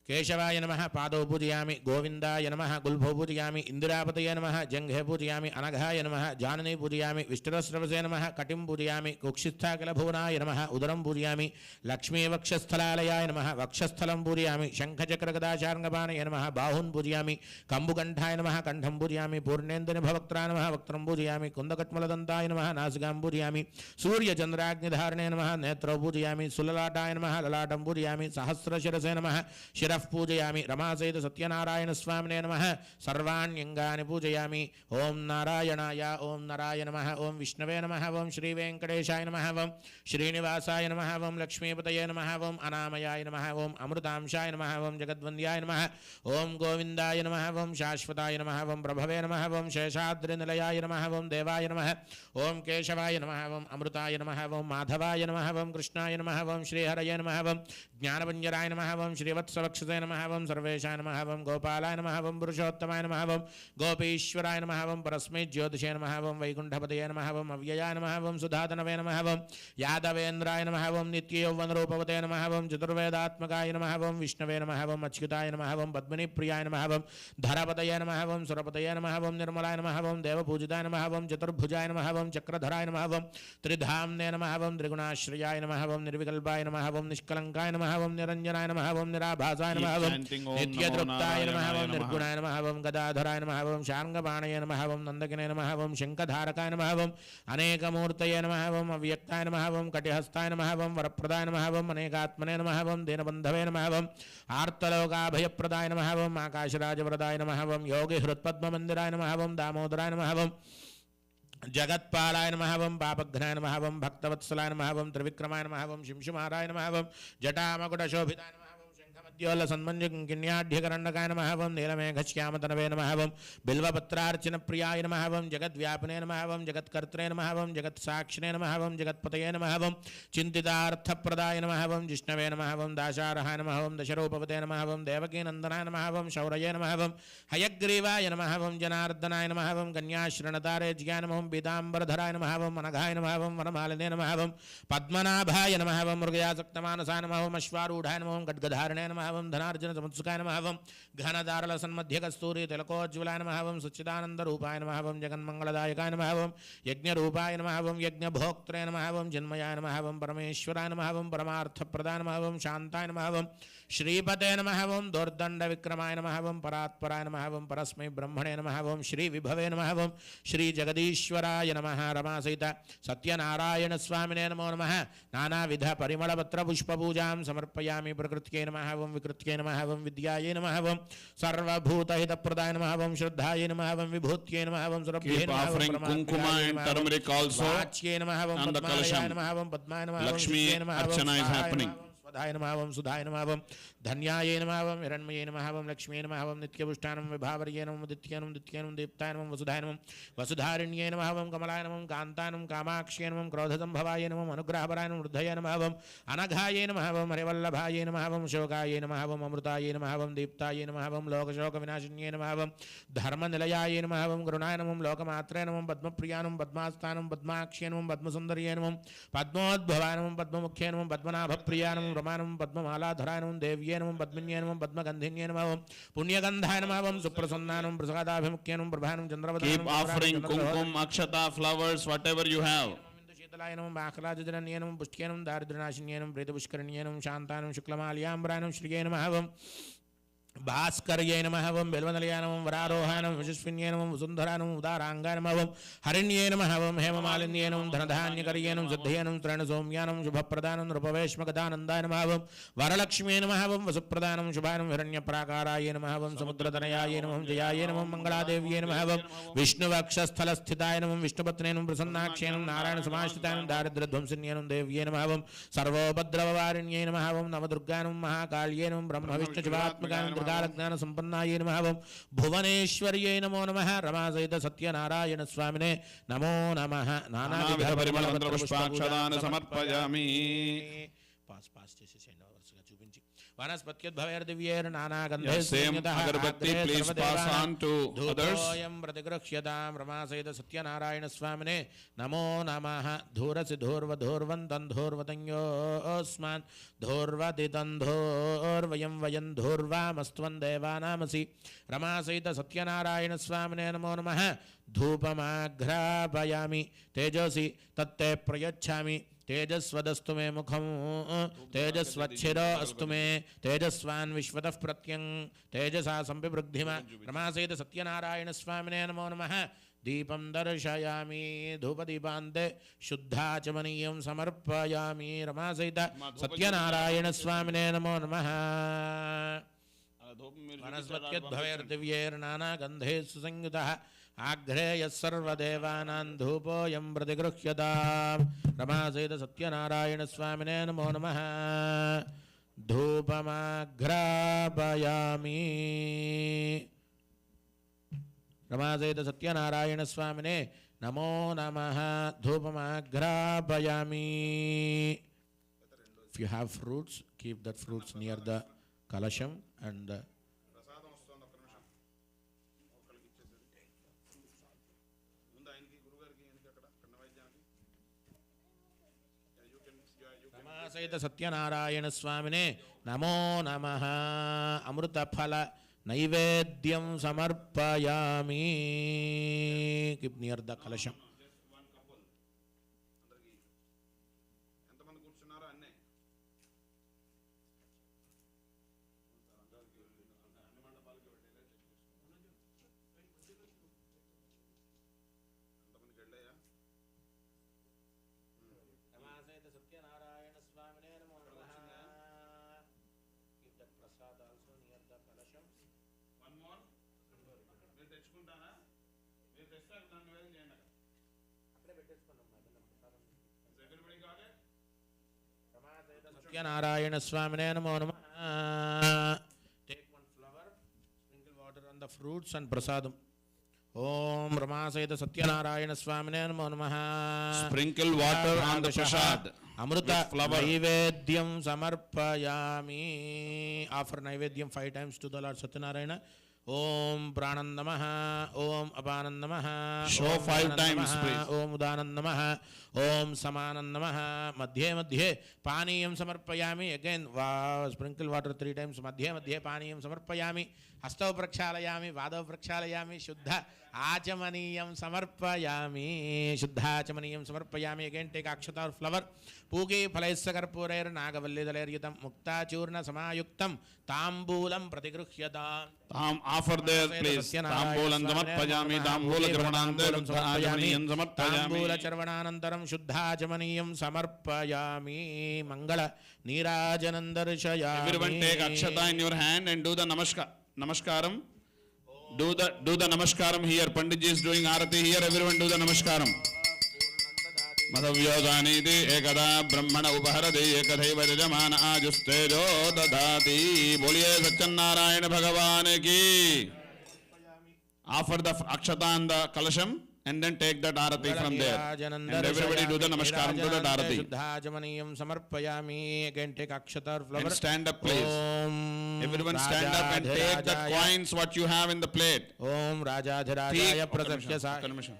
A: Keshavaya Namaha. Pado Pujayami. Govindaya Namaha. Gulbho Pujayami. Indirapataya Namaha. Janghe Pujayami. Anaghaya Namaha. Janani Pujayami. Vishtarasravase Namaha. Katim Pujayami. Kukshistha Kalabhunaya Namaha. Udaram Pujayami. Lakshmi Vakshasthalalaya Namaha. Vakshasthalam Pujayami. Shankhachakragadacharangabhanaya Namaha. Bahun Pujayami. Kambugandhaya Namaha. Kandham Pujayami. Purnendana Bhavaktra Namaha. Vaktram Pujayami. Kundakatmaladantaya Namaha. Nasigam Pujayami. Surya Chandragni Dharane Namaha. Netra Pujayami. Sulalataya Namaha. Lalatam Pujayami. Sahasra Shirase Namaha. Pujayami. Ramasayita Satyanarayana Swamine Namaha. Sarvanyangani Pujayami. Om Narayanaya. Om Narayana Namaha. Om Vishnave Namaha. Om Shri Venkateshaya Namaha. Om Srinivasaya Namaha. Om Lakshmi Pataya Namaha. Om Anamayaya Namaha. Om Amrutamshaya Namaha. Om Jagadvandhyaya Namaha. Om Govindaya Namaha. Om Shashvataya Namaha. Om Prabhave Namaha. Om Sheshadri Nilayaya Namaha. Om Devaya Namaha. Om Keshavaya Namaha. Om Amrutaya Namaha. Om Madhavaya Namaha. Om Krishnaya Namaha. Om Shri Haraya Namaha. Om Jnanapanjaraya Namaha. Om Shri Vatsavakshasaya Namaha. Om Sarveshaya Namaha. Om Gopalaya Namaha. Om Purushottamaya Namaha. Om Gopishwaraya Namaha. Om Parasmai Jyotishay Namaha. Om Vaikunthapadaya Namaha. Om Avyaya Namaha. Om Sudhatanave Namaha. Om Yadavendraya Namaha. Om Nityayavanrupavate Namaha. Om Chaturvedatmakaya Namaha. Om Vishnave Namaha. Om Achyutaya Namaha. Om Padmini Priyaya Namaha. Om Dharapadaya Namaha. Om Surapataya Namaha. Om Nirmalaya Namaha. Om Devapujitaya Namaha. Om Chaturbhujaya Namaha. Om Chakradharaya Namaha. Om Tridhamne Namaha. Om Trigunashriyaya Namaha. Om Nirvikalpaya Namaha. Om Nishkalankaya Namaha. Om Niranjanaya Namaha. Om Nirabhasaya Namaha. Om Nityadruptaya Namaha. Om Nirgunaya Namaha. Om Gadadharaya Namaha. Om Shangabanaya Namaha. Om Nandakine Namaha. Om Shankadharakaya Namaha. Om Anekamurtaya Namaha. Om Avyaktaya Namaha. Om Katihastaya Namaha. Om Varapradaya Namaha. Om Anekatmane Namaha. Om Dinabandhave Namaha. Om Artalokabhayapradaya Namaha. Om Akashrajavradaya Namaha. Om Yogi Hrutpadma Namaha. Om Damodaraya Namaha. Om Jagatpalaya Namaha. Om Papaghnaya Namaha. Om Bhaktavatsalaya Namaha. Om Trivikramaya Namaha. Om Shimshumaraya Namaha. Om Jatamakuta Shobhitaya Namaha. శ్రీమత్యోల సన్మంజుకిన్యాఢ్యకరణకాయ నమః ఓం నీలమేఘశ్యామతనవే నమః ఓం బిల్వపత్రార్చన ప్రియాయ నమః ఓం జగద్వ్యాపినే నమః ఓం జగత్కర్త్రే నమః ఓం జగత్సాక్షిణే నమః ఓం జగత్పతయే నమః ఓం చింతితార్థప్రదాయ నమః ఓం జిష్ణవే నమః ఓం దాశారహాయ నమః ఓం దశరూపవతే నమః ఓం దేవకీనందనాయ నమః ఓం శౌరయే నమః ఓం హయగ్రీవాయ నమః ఓం జనార్దనాయ నమః ఓం కన్యాశ్రణతారే జ్ఞాన నమః ఓం పీతాంబరధరాయ నమః ఓం అనఘాయ నమః ఓం వనమాలినే నమః ఓం పద్మనాభాయ నమః ఓం మృగయాసక్తమానసాయ నమః ఓం అశ్వారూఢాయ నమః ఓం ఖడ్గధారణే నమః ఓం ధనార్జన సముత్సుకాయ నమః ఓం ఘనదారల సన్మధ్య కస్తూరి తిలకోజ్వలాయ నమః ఓం సచ్చిదానందరూపాయ నమః ఓం జగన్మంగళదాయకాయ నమః ఓం యజ్ఞరూపాయ నమః ఓం యజ్ఞభోక్త్రే నమః ఓం జన్మయాయ నమః ఓం పరమేశ్వరాయ నమః ఓం పరమార్థప్రదాయ నమః ఓం శాంతాయ నమః ఓం శ్రీపతే నమః ఓం దోర్దండ విక్రమాయ నమః ఓం పరాత్పరాయ నమః ఓం పరస్మై బ్రహ్మణే నమః ఓం శ్రీ విభవే నమః ఓం శ్రీ జగదీశ్వరాయ నమః రమాసహిత సత్యనారాయణ స్వామినే నమో నమః నానావిధ పరిమళపత్ర పుష్పపూజాం సమర్పయామి ప్రకృత్యై నమః ఓం వికృత్యై నమః ఓం విద్యాయై నమః ఓం సర్వభూతహితప్రదాయ నమః ఓం శ్రద్ధాయై నమః ఓం విభూత్యై నమః ఓం సురభ్యై నమః ఓం
B: Kunkuma and turmeric also
A: వాచ్యై నమః ఓం
B: on the
A: పద్మాయ
B: kalasham.
A: నమః ఓం పద్మాయ నమః ఓం
B: Lakshmi
A: శుద్ధ్యై నమః ఓం
B: Archana is
A: స్వాహాయ
B: happening.
A: నమః ఓం స్వధాయ నమః ఓం సుధాయ నమః ఓం ధన్యాయై నమః ఓం హిరణ్మయై నమః ఓం లక్ష్మీ నమః ఓం నిత్యపుష్టానం విభావర్యై నమః దిత్యానం దిత్యానం దీప్తాయ నమః వసుధాయ నమః వసుధారిణ్యై నమః ఓం కమలాయ నమః కాంతానం కామాక్ష్యై నమః క్రోధసంభవాయ నమః అనుగ్రహపరాయ నమః వృద్ధయ నమః ఓం అనఘాయై నమః ఓం హరివల్లభాయై నమః ఓం శోకాయై నమః ఓం అమృతాయై నమః ఓం దీప్తాయై నమః ఓం లోకశోక వినాశిన్యై నమః ఓం ధర్మనిలయాయై నమః ఓం కరుణాయ నమః లోకమాత్రే నమః పద్మప్రియాయ నమః పద్మాస్థానం పద్మాక్ష్యై నమః పద్మసుందర్యై నమః పద్మోద్భవాయ నమః పద్మముఖ్యై నమః పద్మనాభప్రియాయ నమః రమాయ నమః పద్మమాలాధరాయ నమః దేవ్యై నమః పద్మిన్యై నమః పద్మగంధిన్యై నమః ఓం పుణ్యగంధాయ నమః ఓం సుప్రసన్నాయ నమః ప్రసాదాభిముఖ్యై నమః ప్రభానం చంద్రవదనం
B: Keep offering kumkum, akshata, flowers, whatever you have.
A: శీతలాయనం ఆహ్లాదజనన్యనం పుష్ట్యనం దారిద్ర్యనాశిన్యనం ప్రీతపుష్కరణ్యనం శాంతానం శుక్లమాల్యాంబరానం శ్రీయై నమః ఓం భాస్కర్యై నమః ఓం బిల్వనలయాయ నమః వరారోహాయ నమః యశస్విన్యై నమః వసుంధరాయ నమః ఉదారాంగాయ నమః ఓం హరిణ్యై నమః ఓం హేమమాలిన్యై నమః ధనధాన్యకర్యై నమః సిద్ధయై నమః త్రైణసౌమ్యాయ నమః శుభప్రదానం నృపవేశ్మగదానందాయ నమః ఓం వరలక్ష్మ్యై నమః ఓం వసుప్రదానం శుభాయ నమః హిరణ్యప్రాకారాయ నమః ఓం సముద్రతనయాయ నమః జయాయ నమః మంగళాదేవ్యై నమః ఓం విష్ణువక్షస్థలస్థితాయ నమః విష్ణుపత్నే నమః ప్రసన్నాక్షై నమః నారాయణ సమాశ్రితాయ నమః దారిద్ర్యధ్వంసిన్యై నమః దేవ్యై నమః ఓం సర్వోపద్రవవారిణ్యై నమః ఓం నవదుర్గాయ నమః మహాకాళ్యై నమః బ్రహ్మ విష్ణు శివాత్మకాయ జ్ఞాన సంపన్నాయ నమః ఓం భువనేశ్వర్యై నమో నమః రమాసహిత సత్యనారాయణ స్వామినే నమో నమః నానావిధ పరిమళ మంత్ర
B: పుష్పాక్షదాన సమర్పయామి.
A: పాస్ పాస్ చేసేసేయండి వరుసగా చూపించి వనస్పత్యుద్భవైర్దివ్యైర్నానాగంధైః
B: Yes, same agarbatti, please pass on to others.
A: ధూపోయం ప్రతిగృహ్యతాం రమాసహిత Satyanarayana స్వామినే నమో నమః ధూరసి ధూర్వధూర్వంతం ధూర్వతంయోస్మాన్ ధూర్వదితం ధూర్వయం వయం ధూర్వామస్త్వం దేవానామసి రమాసహిత సత్యనారాయణ స్వామినే నమో నమః ధూపమాఘ్రాపయామి తేజోసి తత్తే ప్రయచ్ఛామి तेजस्वदस्तु मे मुखं तेजस्वच्छिरो अस्तु मे तेजस्वान् विश्वतः प्रत्यं तेजसा संविवृद्धिम रमासहित सत्यनारायण स्वामिने नमो नमः दीपं दर्शयामि धूपदीपान्ते शुद्धाचमनीयं समर्पयामि रमासहित सत्यनारायण स्वामिने नमो नमः वनस्पत्युद्भवैर्दिव्यैर्नानागन्धैः सुसंयुतः आघ्रेय सर्वदेवानां धूपोऽयं प्रतिगृह्यताम् रमासहित सत्यनारायण स्वामिने नमो नमः धूपमाघ्रापयामि रमासहित सत्यनारायण स्वामिने नमो नमः धूपमाघ्रापयामि. If you have fruits, keep that fruits near the kalasham and రమాసహిత Satyanarayana స్వామినే నమో నమః అమృతఫల నైవేద్యం సమర్పయామి. కీప్ నియర్ ద కలశం. సత్యనారాయణ స్వామినే నమో నమః. Keep that prasad also near the kalasham.
B: One more. మీరు తెచ్చుకుంటారా? మీరు తెస్తారు దాన్ని వేరే చేయండి.
A: అక్కడే పెట్టేసుకున్నాం ప్రసాదం.
B: Everybody got it?
A: సత్యనారాయణ స్వామినే నమో నమః. Take one flower, sprinkle water on the fruits and prasadam. Om Ramasayata Satyanarayana Swamine Namo Namaha.
B: Sprinkle water on the prasad.
A: Amruta
B: flower.
A: Naivedyam Samarpayami. Offer Naivedyam 5 times to the Lord Satyanarayana. Om Pranam Namaha, Om Apanam Namaha,
B: Show
A: Om
B: 5
A: Manam
B: times,
A: Namaha,
B: please.
A: Om Udanam Namaha, Om Samanam Namaha, Madhye Madhye, Paniyam Samarpayami, again sprinkle water 3 times, Madhye Madhye, Paniyam Samarpayami, Hastav Prakshalayami, Vadav Prakshalayami, Shuddha, Achamaniyam Samarpayami, Shuddha Achamaniyam Samarpayami, again take Akshata or flower, Pugi Palaisa Karpurer, Nagavalli Daleryatam, Mukta Churna Samayuktam, Tambulam Pratigruhyata.
B: Offer there, please. Tambulam samarpayami, tambula charvanantaram samarpayami,
A: Tambula charvanantaram shuddhajamaniyam samarpayami, Mangala Nirajanandarshayami.
B: Everyone take akshata in your hand and do the namaskaram. Do the namaskaram here. Panditji is doing arati here. Everyone do the namaskaram. Madhavyodaniti ekada brahmana upaharati ekadhaiva yajamana ajustejo dadhati. Boliye Satyanarayana Bhagavan ki. Offer the akshata and the kalasham and then take that arati from there. And everybody do the namaskaram to that arati.
A: Shuddhajamaniyam samarpayami. Again take akshata or flower.
B: And stand up, please. Everyone stand up and take the coins what you have in the plate.
A: Om Rajadhirajaya Prasakyasa.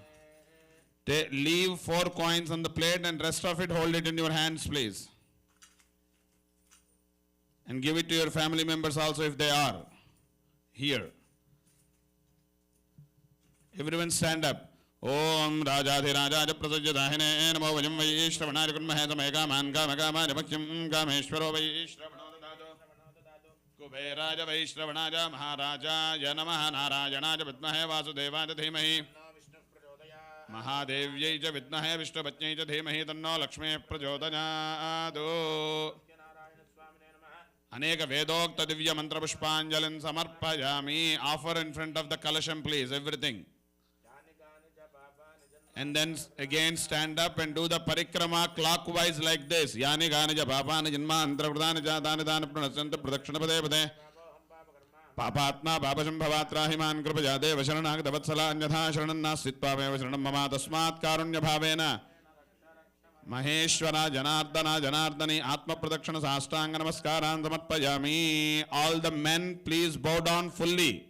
B: Leave 4 coins on the plate and rest of it hold it in your hands, please. And give it to your family members also if they are here. Everyone stand up. Om Rajadhiraja Prasajadahine Namo Vajam Vaishravanaya Kunmahe Sameka Manka Makama Jamaksham Kameshwaro Vaishravanaya Kuberaja Vaishravanaya Maharaja Yanamaha Narayanaja Vidmahe Vasudevaja Dhimahi Mahadevyai cha vidmahe Vishnupatnyai cha dhimahi tanno Lakshmi prachodayadu. Aneka Vedokta Divya Mantra Pushpanjalin Samarpayami. Offer in front of the Kalasham, please, everything. And then again stand up and do the parikrama clockwise like this. Yani Ganija Papana Janma Antra Pradana Jadana Dana Pranasanta Pradakshana Pade Pade. Papatma Babasham Bhavatra Himan Krupajade Vasharanag Davatsala Anyatha Sharanana Sitpa Vasharanam Mama Tasmat Karunya Bhavena Maheshwara Janardana Janardani Atma Pradakshana Sastanga Namaskaran Samarpayami. All the men please bow down fully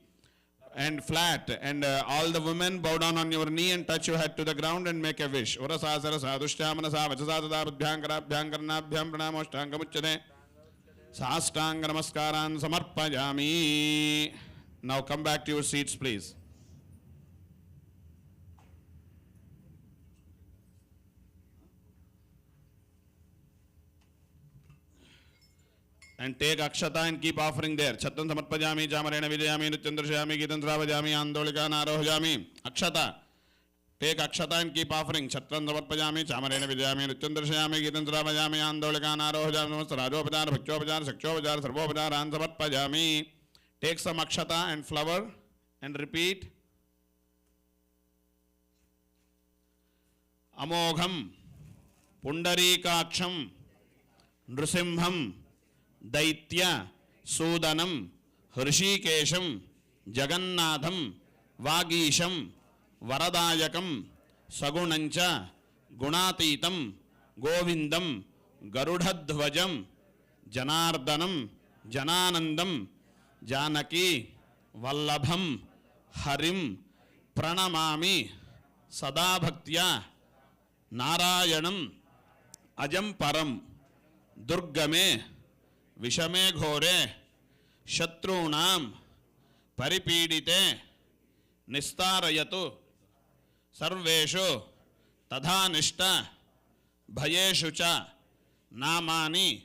B: and flat, and all the women bow down on your knee and touch your head to the ground and make a wish. Urasasara Sadhushyamanasa Vachasada Bhyankarabhyam Karnabhyam Pranamoshtangamuchade Sastanga Namaskaran Samarpayami. Now come back to your seats, please. And take akshata and keep offering there. Chattan samarpajami, chamarena vijayami, nutyandrashayami, gitan sravajami, andolika narohjami. Akshata. Take akshata and keep offering. Chattan samarpajami, chamarena vijayami, nutyandrashayami, gitan sravajami, andolika narohjami. Namaste rajopajara, bhaktyopajara, saktyopajara, sarvopajara, samarpajami. Take some akshata and flower and repeat. Amogham, pundarikaksham, nrusimham, Daitya, Sudanam, Hrishikesham, Jagannadham, Vagisham, Varadayakam, Sagunancha, Gunatitam, Govindam, Garudhadhvajam, Janardanam, Jananandam, Janaki, Vallabham, Harim, Pranamami, Sadabhaktya, Narayanam, Ajam Param, Durgame, Vishame Ghore, Shatrunam, Paripidite, Nistarayatu, Sarveshu, Tadhanishta, Bhayeshucha, Namani,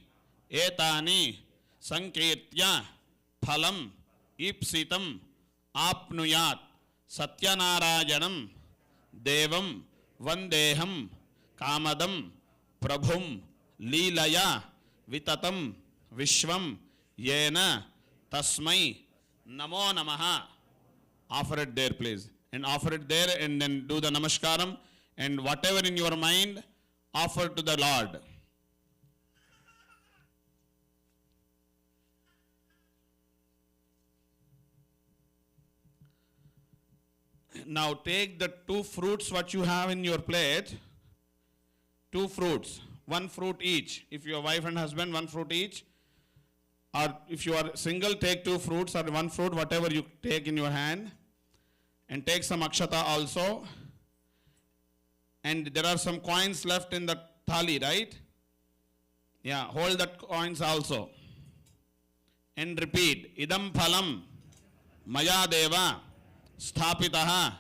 B: Etani, Sankirtya, Phalam, Ipsitam, Apnuyat, Satyanarayanam, Devam, Vandeham, Kamadam, Prabhum, Leelaya, Vitatam, Vishwam, Yena, Tasmai, Namo Namaha. Offer it there, please. And offer it there and then do the namaskaram. And whatever in your mind, offer to the Lord. Now take the 2 fruits what you have in your plate. 2 fruits. 1 fruit each. If your wife and husband, 1 fruit each. Or if you are single, take 2 fruits or 1 fruit, whatever you take in your hand. And take some akshata also. And there are some coins left in the thali, right? Yeah, hold that coins also. And repeat. Idam phalam maya deva sthapitaha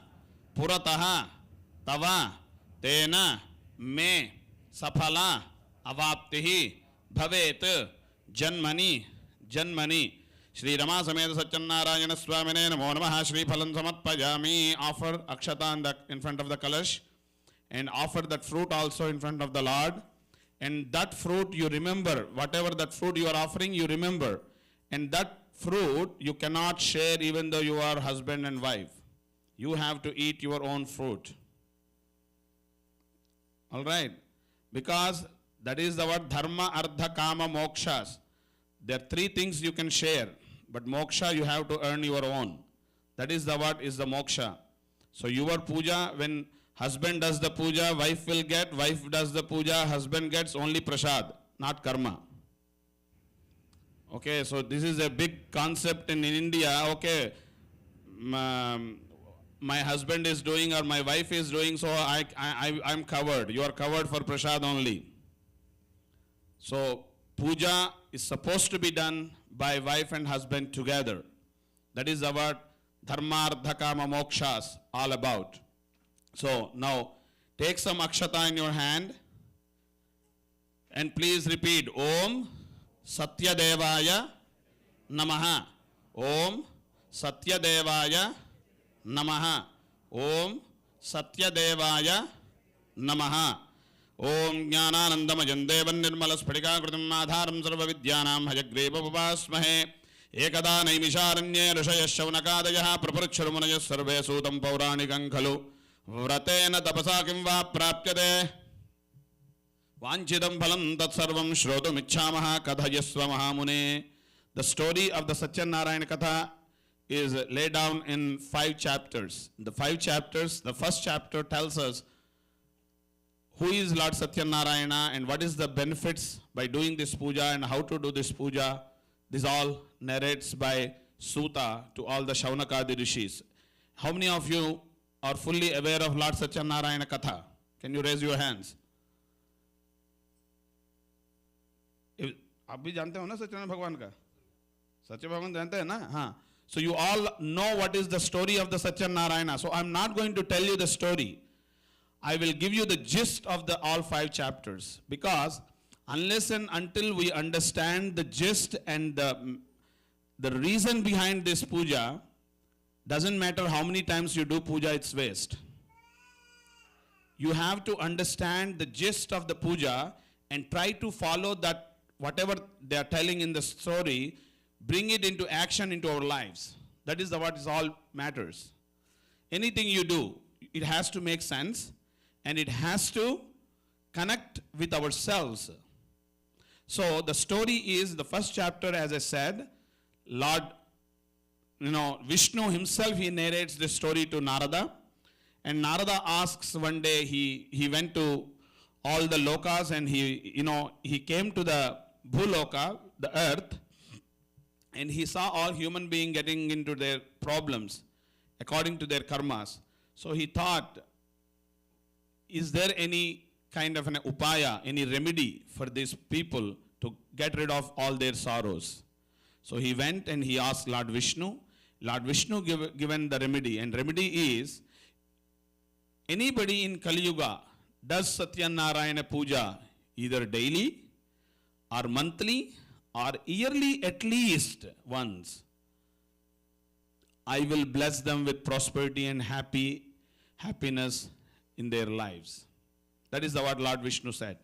B: purataha tava tena me saphala avaptihi bhavet janmani janmani. Shri Rama Sameda Satyanarayana Swamine Namo Namaha. Shri Phalam Samatpajami. Offer akshata in front of the kalash. And offer that fruit also in front of the Lord. And that fruit you remember. Whatever that fruit you are offering, you remember. And that fruit you cannot share even though you are husband and wife. You have to eat your own fruit. Alright? Because that is the word dharma, artha, kama, mokshas. There are 3 things you can share. But moksha you have to earn your own. That is the what is the moksha. So your puja, when husband does the puja, wife will get. Wife does the puja, husband gets only prasad, not karma. Okay, so this is a big concept in India. Okay, my husband is doing or my wife is doing, so I'm covered. You are covered for prasad only. So puja is supposed to be done by wife and husband together. That is our dharma, artha, kama, mokshas all about. So now take some akshata in your hand and please repeat Om Satya Devaya Namaha. Om Satya Devaya Namaha. Om Satya Devaya Namaha. Om Jnananandamajan Devan Nirmalas Padikakritam Adharam Sarva Vidyanam Hajagreva Pupasmahe Ekada Naimisharanye Rishaya Shaunakadayaha Praparucharumunaya Sarve Sutam Pauranikam Khalu Vratena Tapasa Kimva Prapyate Vanchidam Phalam Tat Sarvam Shrotum Ichhamaha Kathayasva Mahamune. The story of the Satyanarayana Katha is laid down in 5 chapters. The 5 chapters, the first chapter tells us who is Lord Satyanarayana and what is the benefits by doing this puja and how to do this puja. This all narrates by Suta to all the Shaunakadi rishis. How many of you are fully aware of Lord Satyanarayana Katha? Can you raise your hands? आप भी जानते हो ना सत्यनारायण भगवान का? सत्य भगवान जानते हैं ना? हाँ. So you all know what is the story of the Satyanarayana. So I'm not going to tell you the story. I will give you the gist of the all 5 chapters, because unless and until we understand the gist and the reason behind this puja, doesn't matter how many times you do puja, it's waste. You have to understand the gist of the puja and try to follow that, whatever they are telling in the story, bring it into action into our lives. That is what is all matters. Anything you do, it has to make sense and it has to connect with ourselves. So the story is, the first chapter, as I said, Lord, Vishnu himself, he narrates this story to Narada. And Narada asks one day, he went to all the lokas and he came to the Bhuloka, the earth, and he saw all human beings getting into their problems according to their karmas. So he thought, is there any kind of an upaya, any remedy for these people to get rid of all their sorrows? So he went and he asked Lord Vishnu. Lord Vishnu given the remedy, and remedy is, anybody in Kali Yuga does Satyanarayana puja either daily or monthly or yearly at least once, I will bless them with prosperity and happiness in their lives. That is what Lord Vishnu said.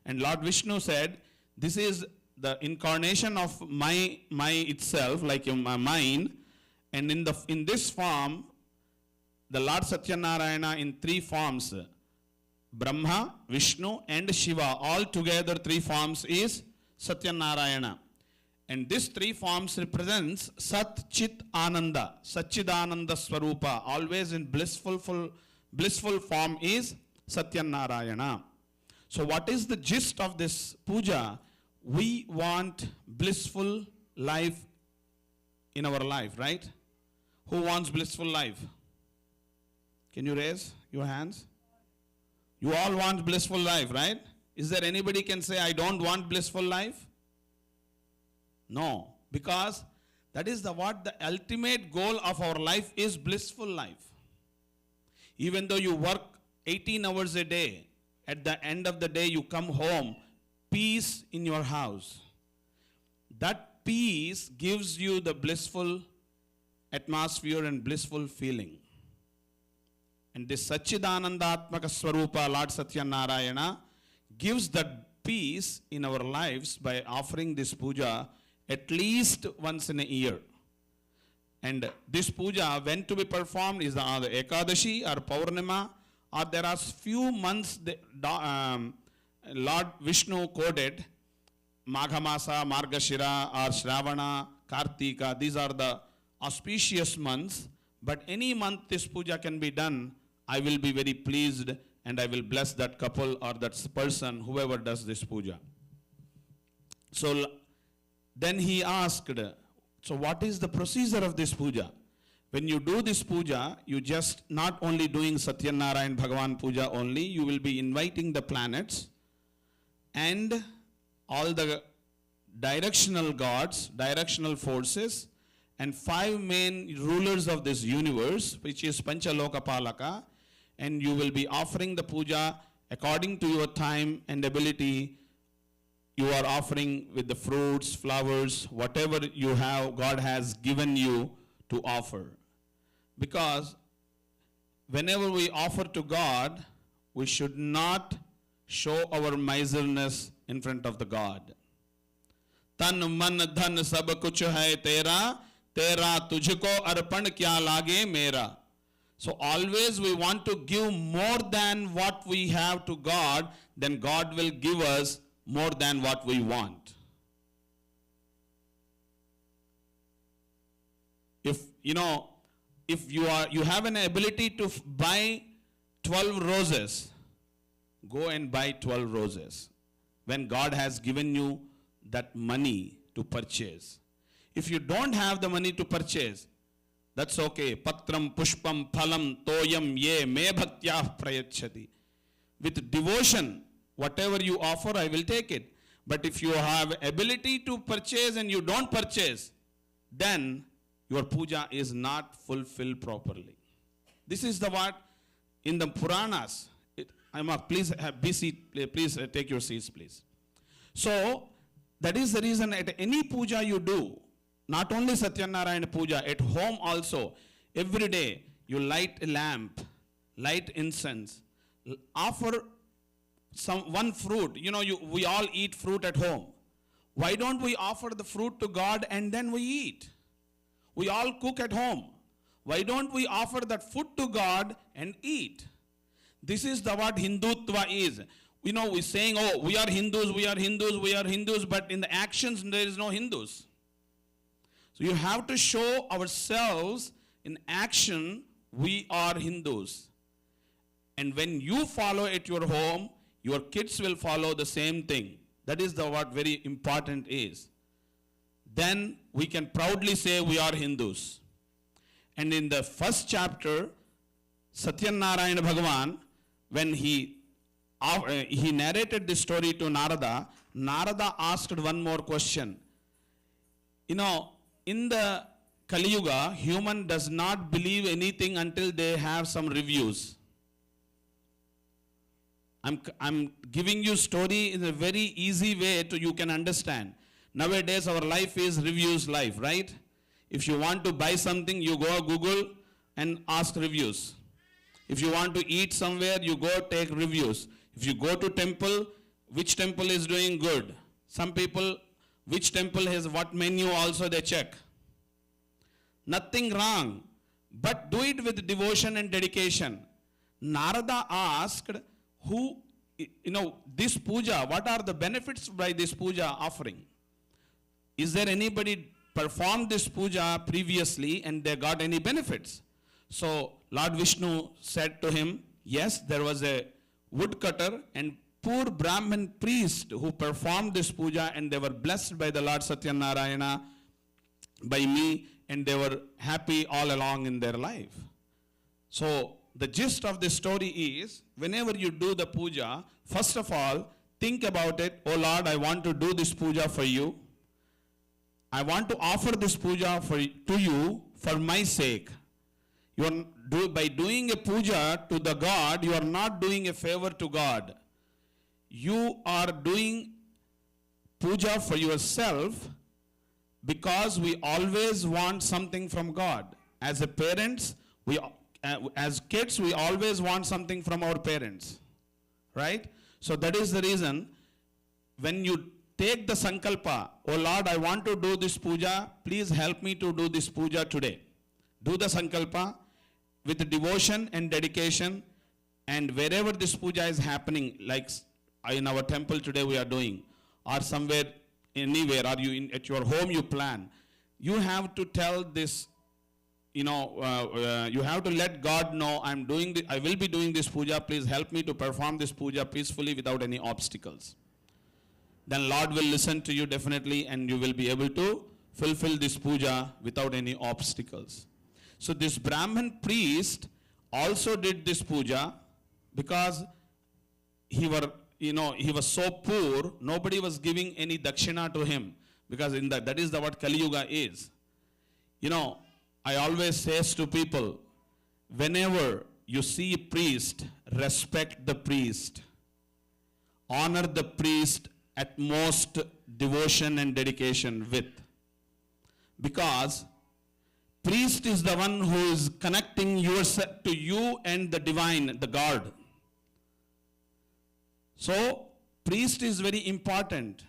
B: And Lord Vishnu said, this is the incarnation of my itself, like my mind, and in this form, the Lord Satyanarayana in 3 forms, Brahma, Vishnu and Shiva, all together 3 forms is Satyanarayana. And this three forms represents Sat Chit Ananda, Satchidananda Swarupa. Always in blissful form is Satyanarayana. So what is the gist of this puja? We want blissful life in our life, right? Who wants blissful life? Can you raise your hands? You all want blissful life, right? Is there anybody can say, I don't want blissful life? No, because that is the ultimate goal of our life is blissful life. Even though you work 18 hours a day, at the end of the day you come home, peace in your house. That peace gives you the blissful atmosphere and blissful feeling. And this Satchidanandatmaka Swarupa, Lord Satyanarayana, gives that peace in our lives by offering this puja at least once in a year. And this puja, when to be performed, is the Ekadashi or Paurnima, or there are few months Lord Vishnu quoted, Maghamasa, Margashira, or Shravana, Kartika. These are the auspicious months. But any month this puja can be done, I will be very pleased and I will bless that couple or that person, whoever does this puja. So then he asked, so what is the procedure of this puja? When you do this puja, you just not only doing Satyanarayan Bhagavan puja only, you will be inviting the planets and all the directional gods, directional forces, and 5 main rulers of this universe, which is Panchaloka Palaka, and you will be offering the puja according to your time and ability. You are offering with the fruits, flowers, whatever you have, God has given you to offer. Because whenever we offer to God, we should not show our miserness in front of the God. Tan man dhan sab kuch hai tera, tera tujhko arpan kya lage mera. So always we want to give more than what we have to God, then God will give us more than what we want. If you have an ability to buy 12 roses, go and buy 12 roses. When God has given you that money to purchase. If you don't have the money to purchase, that's okay. Patram, pushpam, phalam, toyam, ye, me bhaktya prayachati. With devotion, whatever you offer, I will take it. But if you have ability to purchase and you don't purchase, then your puja is not fulfilled properly. This is the what in the Puranas. Please be seat. Please take your seats, please. So that is the reason at any puja you do, not only Satyanarayana puja, at home also, every day you light a lamp, light incense, offer one fruit. We all eat fruit at home. Why don't we offer the fruit to God and then we eat? We all cook at home. Why don't we offer that food to God and eat? This is what Hindutva is. We're saying, oh, we are Hindus, we are Hindus, we are Hindus, but in the actions there is no Hindus. So you have to show ourselves in action, we are Hindus. And when you follow at your home, your kids will follow the same thing. That is what very important is. Then we can proudly say we are Hindus. And in the first chapter, Satyanarayana Bhagavan, when he narrated this story to Narada, Narada asked one more question. In the Kali Yuga, human does not believe anything until they have some reviews. I'm giving you story in a very easy way you can understand. Nowadays our life is reviews life, right? If you want to buy something, you go Google and ask reviews. If you want to eat somewhere, you go take reviews. If you go to temple, which temple is doing good? Some people, which temple has what menu also they check. Nothing wrong, but do it with devotion and dedication. Narada asked, this puja, what are the benefits by this puja offering? is there anybody performed this puja previously and they got any benefits? So Lord Vishnu said to him, yes, there was a woodcutter and poor Brahmin priest who performed this puja, and they were blessed by the Lord Satyanarayana, by me, and they were happy all along in their life. So the gist of this story is, whenever you do the puja, first of all, think about it. Oh Lord, I want to do this puja for you. I want to offer this puja to you for my sake. By doing a puja to the God, you are not doing a favor to God. You are doing puja for yourself, because we always want something from God. As a parents, as kids, we always want something from our parents, right? So that is the reason when you take the sankalpa, oh Lord, I want to do this puja, please help me to do this puja today. Do the sankalpa with devotion and dedication, and wherever this puja is happening, like in our temple today we are doing, or somewhere, anywhere, or at your home you plan, you have to tell this, you have to let God know, I will be doing this puja, please help me to perform this puja peacefully without any obstacles. Then Lord will listen to you definitely, and you will be able to fulfill this puja without any obstacles. So this Brahmin priest also did this puja because he was so poor, nobody was giving any dakshina to him, because that is what Kali Yuga is. I always say to people, whenever you see a priest, respect the priest. Honor the priest at most devotion and dedication with. Because priest is the one who is connecting yourself to you and the divine, the God. So, priest is very important.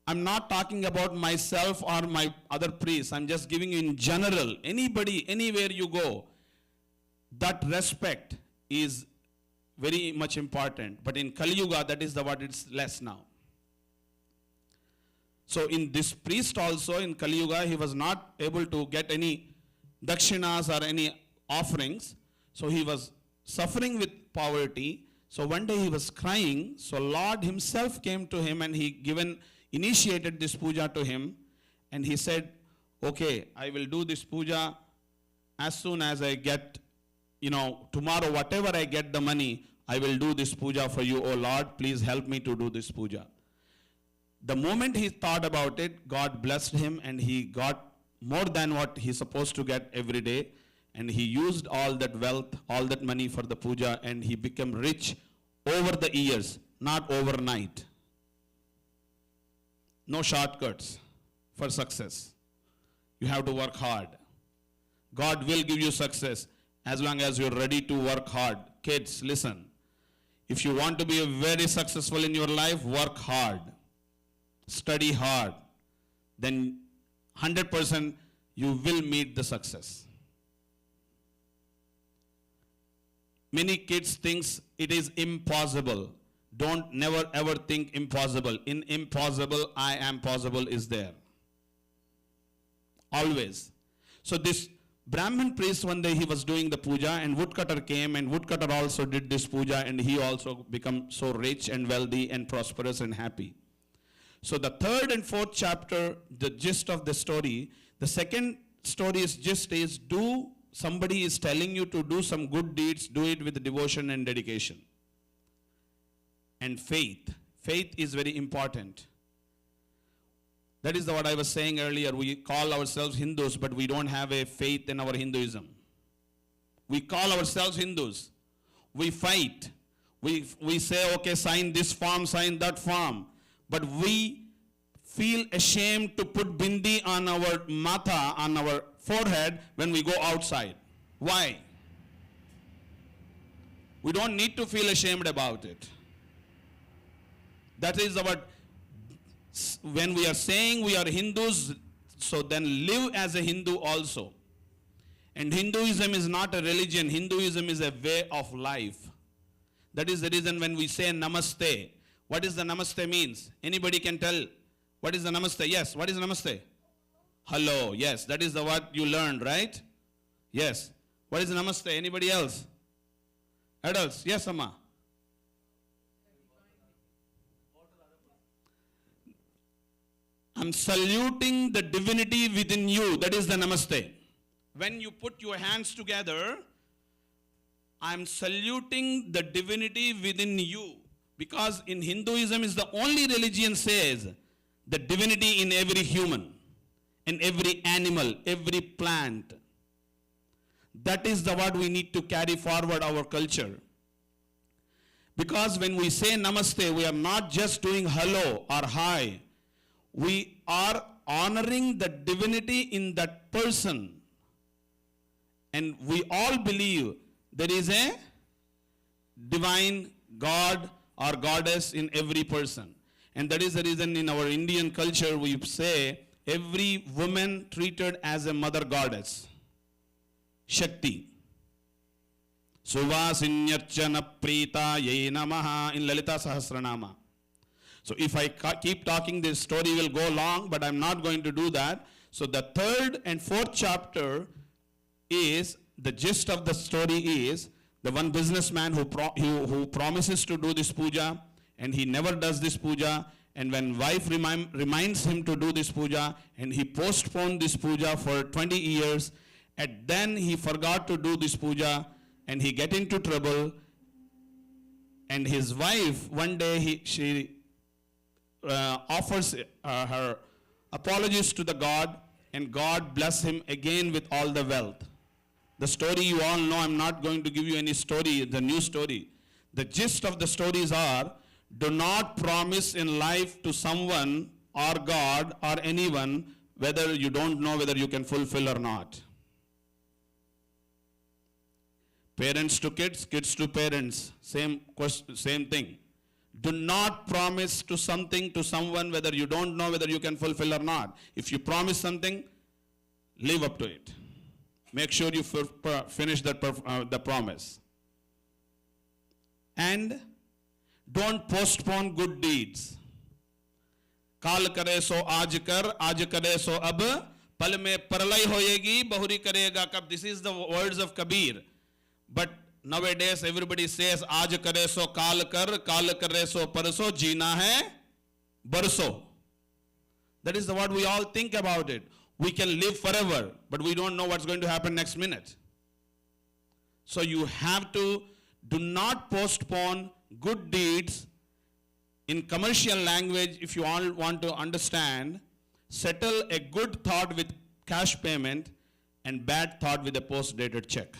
B: I'm not talking about myself or my other priests. I'm just giving you in general. Anybody, anywhere you go, that respect is very much important. But in Kali Yuga, that is what it's less now. So in this priest also, in Kali Yuga, he was not able to get any dakshinas or any offerings. So he was suffering with poverty. So one day he was crying. So Lord himself came to him and he initiated this puja to him. And he said, okay, I will do this puja as soon as I get, tomorrow, whatever I get the money, I will do this puja for you. Oh Lord, please help me to do this puja. The moment he thought about it, God blessed him and he got more than what he's supposed to get every day. And he used all that wealth, all that money for the puja, and he became rich over the years, not overnight. No shortcuts for success. You have to work hard. God will give you success as long as you're ready to work hard. Kids, listen. If you want to be very successful in your life, work hard. Study hard. Then 100% you will meet the success. Many kids think it is impossible. Don't never ever think impossible. In impossible, I am possible is there. Always. So this Brahmin priest, one day he was doing the puja and woodcutter came, and woodcutter also did this puja, and he also became so rich and wealthy and prosperous and happy. So the third and fourth chapter, the gist of the story, the second story's gist is somebody is telling you to do some good deeds, do it with devotion and dedication. And faith. Faith is very important. That is what I was saying earlier. We call ourselves Hindus, but we don't have a faith in our Hinduism. We call ourselves Hindus. We fight. We say, okay, sign this form, sign that form. But we feel ashamed to put bindi on our matha, on our forehead when we go outside. Why? We don't need to feel ashamed about it. That is when we are saying we are Hindus, so then live as a Hindu also. And Hinduism is not a religion. Hinduism is a way of life. That is the reason when we say namaste. What is the namaste means? Anybody can tell What is the namaste? Yes, what is namaste? Hello. Yes, that is the what you learned, right? Yes. What is namaste? Anybody else? Adults? Yes, Amma. I'm saluting the divinity within you. That is the namaste. When you put your hands together, I'm saluting the divinity within you. Because in Hinduism is the only religion says the divinity in every human, in every animal, every plant. That is the what we need to carry forward our culture. Because when we say namaste, we are not just doing hello or hi. We are honoring the divinity in that person. And we all believe there is a divine God or goddess in every person. And that is the reason in our Indian culture we say every woman treated as a mother goddess. Shakti. Suvasinyarchana prita ye namaha in Lalita Sahasranama. So if I keep talking, this story will go long, but I'm not going to do that. So the third and fourth chapter is, the gist of the story is, the one businessman who promises to do this puja, and he never does this puja, and when wife reminds him to do this puja, and he postponed this puja for 20 years, and then he forgot to do this puja, and he get into trouble, and his wife, one day she offers her apologies to the God, and God bless him again with all the wealth. The story you all know, I'm not going to give you any story, the new story. The gist of the stories are, do not promise in life to someone or God or anyone whether you don't know whether you can fulfill or not. Parents to kids, kids to parents, same thing. Do not promise to something to someone whether you don't know whether you can fulfill or not. If you promise something, live up to it. Make sure you finish the promise. And don't postpone good deeds. Kaal kare so aaj kare so ab, pal mein parlay hoyegi, bahuri karega kab. This is the words of Kabir. But nowadays everybody says aaj kare so kaal kare so parso, jeena hai barso. That is what we all think about it. We can live forever, but we don't know what's going to happen next minute. So you have to do not postpone good deeds. In commercial language, if you all want to understand, settle a good thought with cash payment and bad thought with a post-dated check.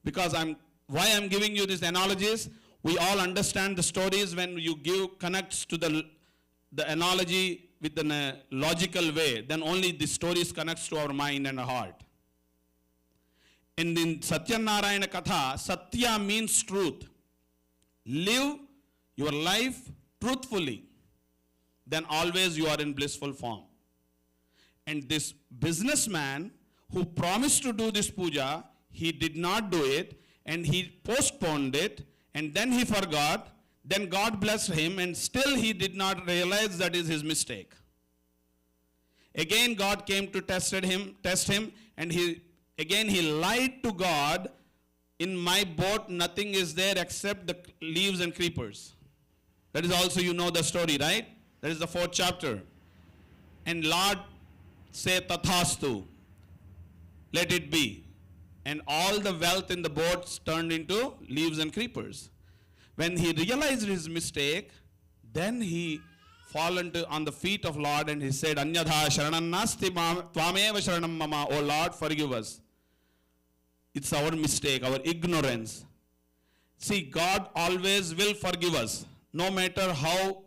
B: Because why I'm giving you these analogies, we all understand the stories when you connects to the analogy with a logical way, then only the stories connects to our mind and our heart. And in Satyanarayana Katha, Satya means truth. Live your life truthfully, then always you are in blissful form. And this businessman who promised to do this puja, he did not do it, and he postponed it, and then he forgot. Then God blessed him, and still he did not realize that is his mistake. Again God came to test him, and he lied to God. In my boat nothing is there except the leaves and creepers. That is also, you know the story, right? That is the 4th chapter. And Lord say tathastu, let it be. And all the wealth in the boats turned into leaves and creepers. When he realized his mistake, then he fell on the feet of Lord and he said, Anyadha sharanam nasti tvameva sharanam mama. Oh Lord, forgive us. It's our mistake, our ignorance. See, God always will forgive us. No matter how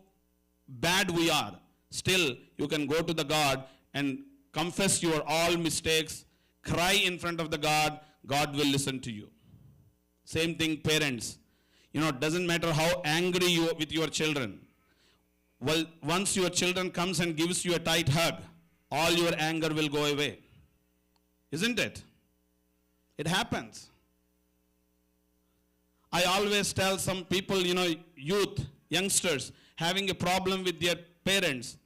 B: bad we are, still you can go to the God and confess your all mistakes, cry in front of the God. God will listen to you. Same thing, parents. It doesn't matter how angry you are with your children. Well, once your children comes and gives you a tight hug, all your anger will go away. Isn't it? It happens. I always tell some people, youth, youngsters, having a problem with their parents.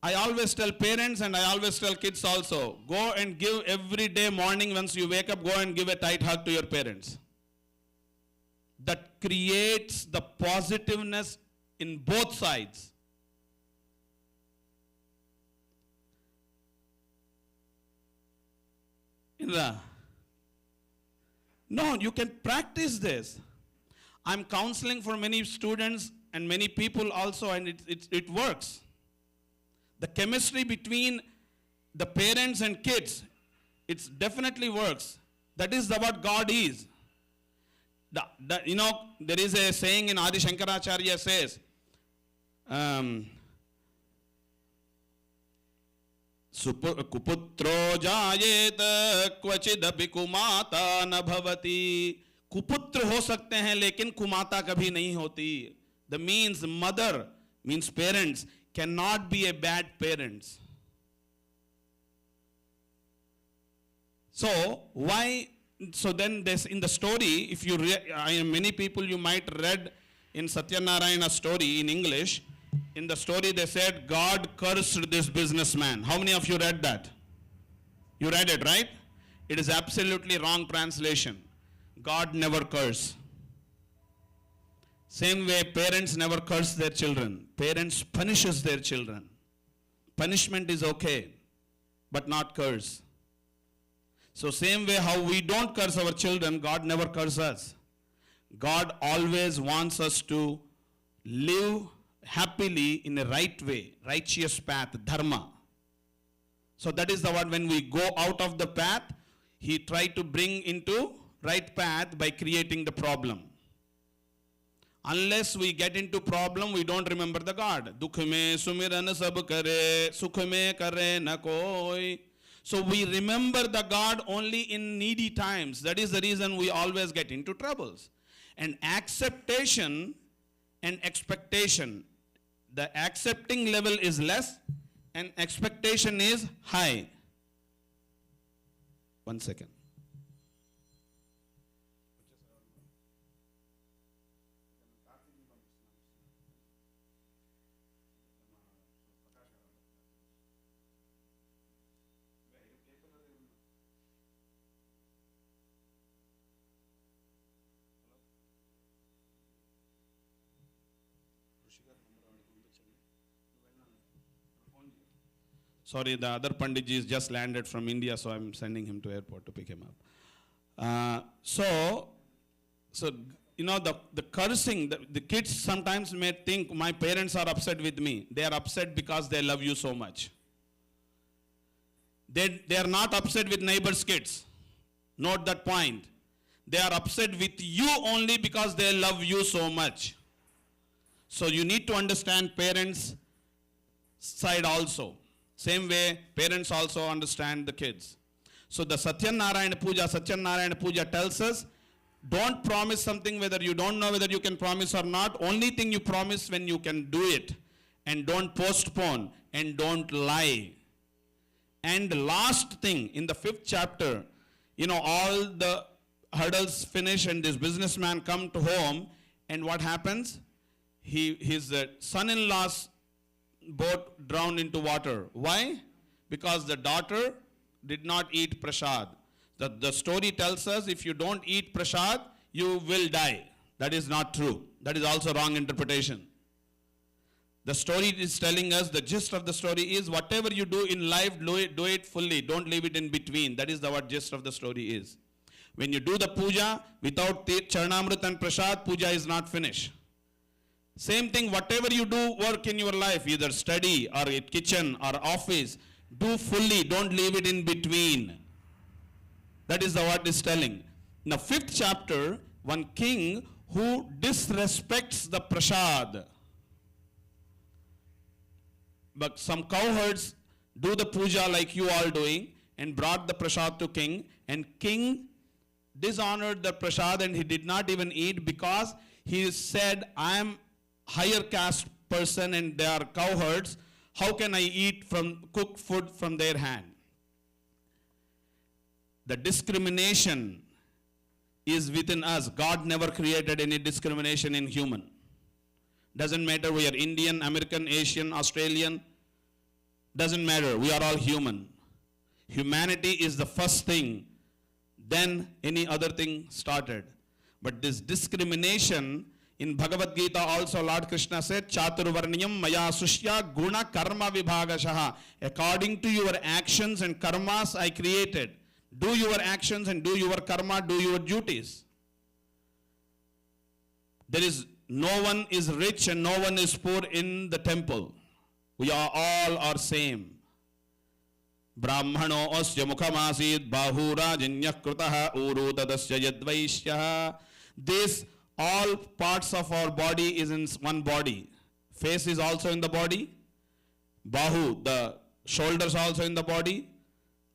B: I always tell parents and I always tell kids also, go and give every day morning once you wake up, go and give a tight hug to your parents. That creates the positiveness in both sides. Indra, no, you can practice this. I'm counseling for many students and many people also, and it works. The chemistry between the parents and kids, it definitely works. That is what God is. There is a saying in Adi Shankaracharya says, Kuputro jayet kvachidapi kumata na bhavati. कुपुत्र हो सकते हैं लेकिन कुमाता कभी नहीं होती. The means mother, means parents, cannot be a bad parents. So why? So then this in the story, if you many people you might read in Satyanarayana story in English. In the story they said God cursed this businessman. How many of you read that? You read it, right? It is absolutely wrong translation. God never curse. Same way parents never curse their children. Parents punishes their children. Punishment is okay, but not curse. So same way how we don't curse our children, God never curse us. God always wants us to live happily in the right way, righteous path, dharma. So that is the one when we go out of the path, he tried to bring into right path by creating the problem. Unless we get into problem, we don't remember the God. Dukh mein sumiran sab kare, sukh mein kare na koi. So we remember the God only in needy times. That is the reason we always get into troubles. And acceptation and expectation. The accepting level is less and expectation is high. 1 second. Sorry, the other Panditji is just landed from India, so I'm sending him to airport to pick him up. So the cursing, the kids sometimes may think my parents are upset with me. They are upset because they love you so much. They are not upset with neighbors' kids. Note that point. They are upset with you only because they love you so much. So you need to understand parents' side also. Same way, parents also understand the kids. So the Satyanarayana Puja tells us, don't promise something whether you don't know whether you can promise or not. Only thing you promise when you can do it. And don't postpone and don't lie. And the last thing, in the 5th chapter, all the hurdles finish and this businessman come to home, and what happens? His son-in-law's boat drowned into water. Why? Because the daughter did not eat prasad. The story tells us if you don't eat prasad, you will die. That is not true. That is also wrong interpretation. The story is telling us, the gist of the story is, whatever you do in life, do it fully. Don't leave it in between. That is what gist of the story is. When you do the puja without Charanamrit and prasad, puja is not finished. Same thing, whatever you do work in your life, either study or kitchen or office, do fully, don't leave it in between. That is what is telling. In the 5th chapter, one king who disrespects the prasad. But some cowherds do the puja like you all doing and brought the prasad to king, and king dishonored the prasad and he did not even eat because he said, I am higher caste person and they are cowherds. How can I eat from cooked food from their hand? The discrimination is within us. God never created any discrimination in human. Doesn't matter we are Indian, American, Asian, Australian. Doesn't matter. We are all human. Humanity is the first thing. Then any other thing started. But this discrimination, in Bhagavad Gita also Lord Krishna said, Chaturvarniyam maya sushya guna karma vibhagashaha. According to your actions and karmas I created. Do your actions and do your karma, do your duties. There is no one is rich and no one is poor in the temple. We are all are same. Brahmano asya mukhamasid bahura jinyah krutaha uru tadasya yadvaishyaha. This all parts of our body is in one body. Face is also in the body. Bahu, the shoulders also in the body.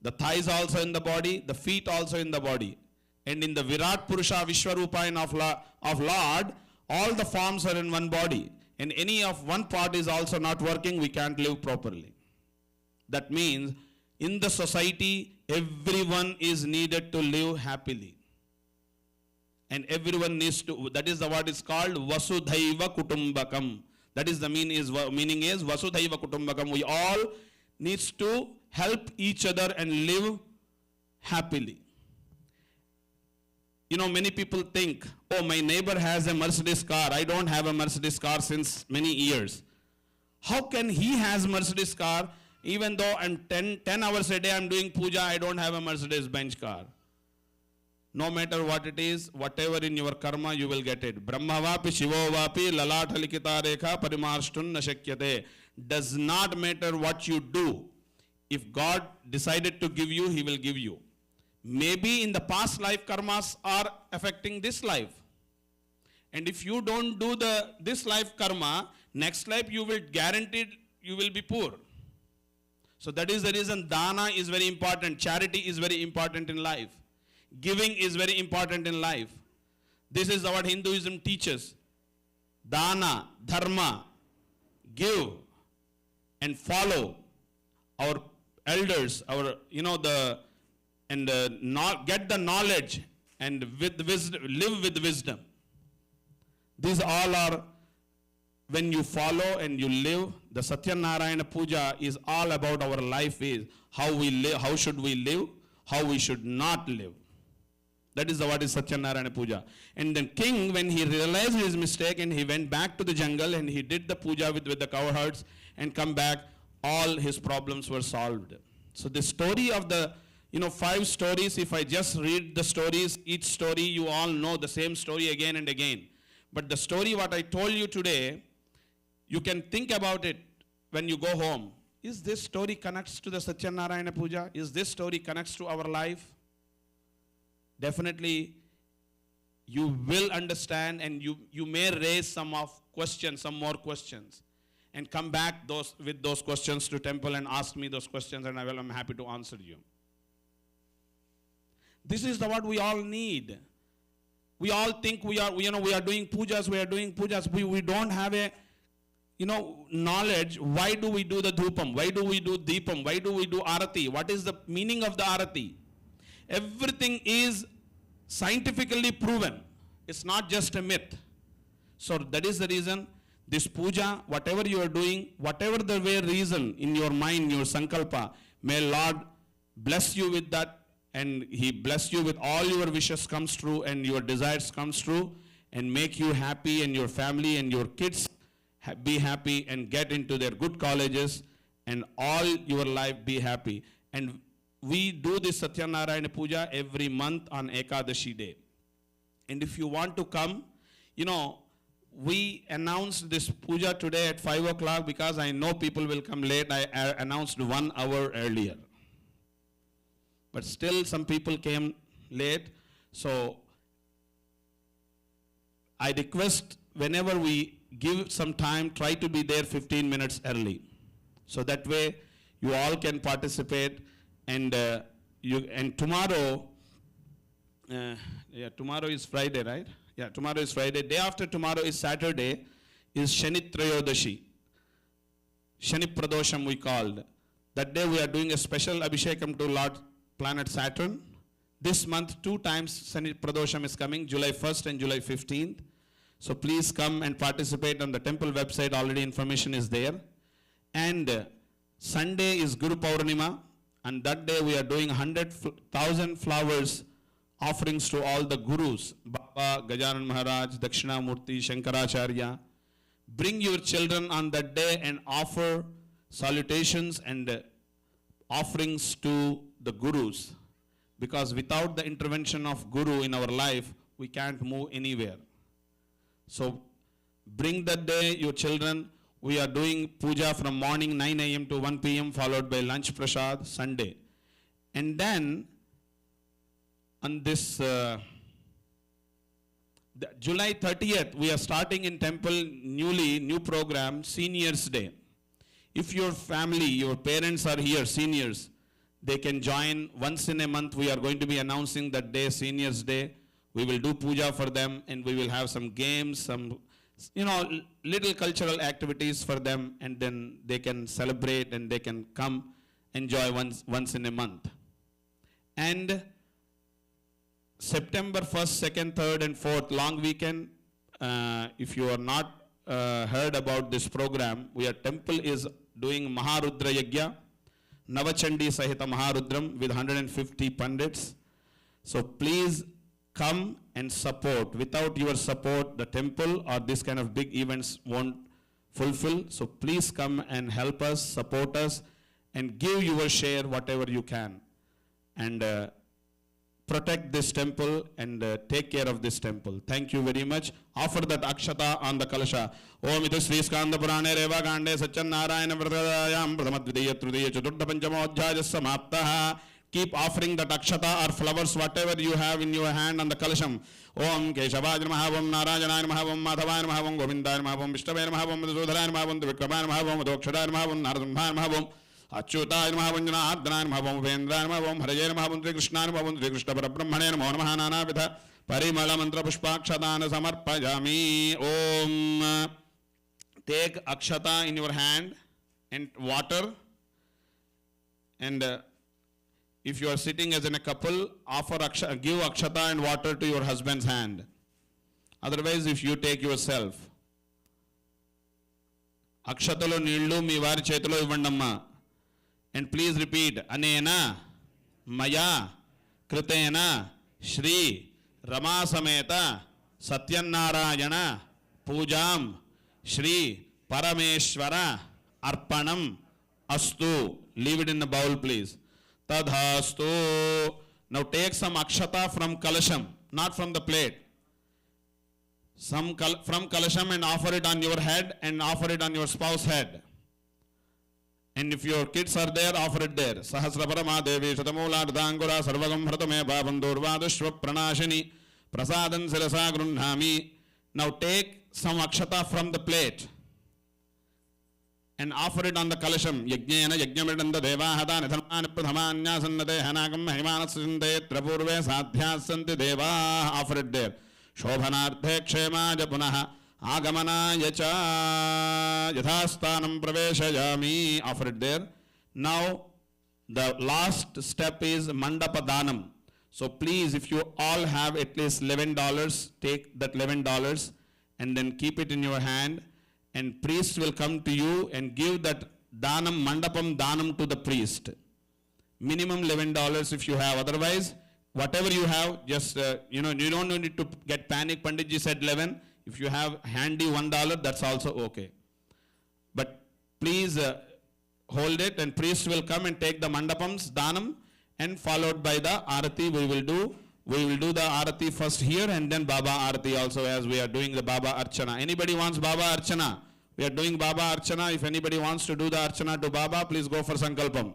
B: The thighs also in the body. The feet also in the body. And in the Virat Purusha Vishwarupayana of Lord, all the forms are in one body. And any of one part is also not working, we can't live properly. That means in the society, everyone is needed to live happily. And everyone needs to, that is the word is called Vasudhaiva Kutumbakam. That is the meaning is Vasudhaiva Kutumbakam. We all needs to help each other and live happily. You know, many people think, oh, my neighbor has a Mercedes car. I don't have a Mercedes car since many years. How can he has Mercedes car even though I'm 10 hours a day I'm doing puja, I don't have a Mercedes Benz car? No matter what it is, whatever in your karma, you will get it. Brahmavapi, Shivovapi, Lalathalikita Rekha, Parimarshtun Nashakyate. Does not matter what you do. If God decided to give you, He will give you. Maybe in the past life karmas are affecting this life. And if you don't do this life karma, next life you will guaranteed you will be poor. So that is the reason dana is very important. Charity is very important in life. Giving is very important in life. This is what Hinduism teaches. Dana, dharma, give and follow our elders, get the knowledge and with wisdom, live with wisdom. These all are, when you follow and you live, the Satyanarayana Puja is all about our life is how we live, how should we live, how we should not live. That is what is Satyanarayana Puja. And the king, when he realized his mistake and he went back to the jungle and he did the puja with the cowherds and come back, all his problems were solved. So the story of the 5 stories, if I just read the stories, each story you all know the same story again and again. But the story what I told you today, you can think about it when you go home. Is this story connects to the Satyanarayana Puja? Is this story connects to our life? Definitely you will understand and you may raise some more questions and come back with those questions to temple and ask me those questions and I'm happy to answer you. This is what we all need. We all think we are doing pujas, we don't have a, knowledge. Why do we do the dhupam? Why do we do deepam? Why do we do arati? What is the meaning of the arati? Everything is scientifically proven. It's not just a myth. So that is the reason this puja, whatever you are doing, whatever the way reason in your mind, your sankalpa, may Lord bless you with that and He bless you with all your wishes comes true and your desires comes true and make you happy and your family and your kids be happy and get into their good colleges and all your life be happy. And we do this Satyanarayana Puja every month on Ekadashi day. And if you want to come, we announced this puja today at 5 o'clock because I know people will come late. I announced 1 hour earlier. But still some people came late. So I request whenever we give some time, try to be there 15 minutes early. So that way you all can participate. And tomorrow, tomorrow is Friday, right? Yeah, tomorrow is Friday. Day after tomorrow is Saturday, is Shani Trayodashi. Shani Pradosham we called. That day we are doing a special Abhishekam to Lord Planet Saturn. This month 2 times Shani Pradosham is coming, July 1st and July 15th. So please come and participate on the temple website. Already information is there. And Sunday is Guru Paurnima, and that day we are doing 100,000 flowers offerings to all the gurus, Baba, Gajanan Maharaj, Dakshinamurti, Shankaracharya. Bring your children on that day and offer salutations and offerings to the gurus, because without the intervention of Guru in our life, we can't move anywhere. So bring that day your children. We are doing puja from morning 9 a.m. to 1 p.m. followed by lunch prasad Sunday. And then on this July 30th, we are starting in temple new program, Seniors Day. If your family, your parents are here, seniors, they can join once in a month. We are going to be announcing that day, Seniors Day. We will do puja for them, and we will have some games, some, little cultural activities for them, and then they can celebrate and they can come enjoy once in a month. And September 1st, 2nd, 3rd, and 4th, long weekend, if you are not heard about this program, our temple is doing Maharudra Yajna, Navachandi Sahita Maharudram with 150 Pandits. So please come and support. Without your support, the temple or this kind of big events won't fulfill. So please come and help us, support us, and give your share whatever you can. And protect this temple and take care of this temple. Thank you very much. Offer that akshata on the kalasha. Om idu Sri Skanda Purane Reva Gande Satyan Narayana Vratadayam Pradhamadvideya Trudaya Chaturtha Panchamodhyaya Samaptaha. Keep offering that akshata or flowers, whatever you have in your hand on the kalasham. Om Keshavaya Namaha, Om Narayana Namaha, Om Madhavaya Namaha, Om Govindaya Namaha, Om Vishnavaya Namaha, Om Madhusudharaya Namaha, Om Vikramaya Namaha, Om Madhokshadaya Namaha, Om Naradhanbhaya Namaha, Om Achyutaya Namaha, Om Janadhanaya Namaha, Om Upendraya Namaha, Om Haraye Namaha, Om Sri Krishnaya Namaha, Om Sri Krishna Parabrahmane Namaha, Namaha Nanavidha Parimala Mantra Pushpakshadana Samarpayami. Om. Take akshata in your hand and water, and if you are sitting as in a couple, give akshata and water to your husband's hand. Otherwise, if you take yourself, akshatalu neellu mee vari chetulo ivvandamma. And please repeat, anena maya kritena Shri Rama Sameta Satyannarayana Pujam Shri Parameshwara Arpanam Astu. Leave it in the bowl, please. Tadhastu. Now take some akshata from kalasham, not from the plate. Some from kalasham and offer it on your head and offer it on your spouse's head. And if your kids are there, offer it there. Sahasraparama Devi Shatamula Dangura Sarvagam Hratame Babandurvadushva Pranashini Prasadan Sirasa Grunhami. Now take some akshata from the plate and offer it on the kalasham. Yajnena yajnamiranda devahata nithamani pradhamanya sannate hanagam himanasinte trapurve sadhyasanti deva. Offer it there. Shobhanarthe kshemaja punaha agamana yacha yathasthanam praveshayami. Offer it there. Now the last step is mandapa danam. So please, if you all have at least $11, take that $11 and then keep it in your hand. And priest will come to you and give that danam, mandapam danam to the priest. Minimum $11 if you have. Otherwise, whatever you have, just, you don't need to get panic. Panditji said 11. If you have handy $1, that's also okay. But please hold it, and priest will come and take the mandapams, danam, and followed by the arati we will do. We will do the arati first here and then Baba Arati also, as we are doing the Baba Archana. Anybody wants Baba Archana? We are doing Baba Archana. If anybody wants to do the Archana to Baba, please go for Sankalpam.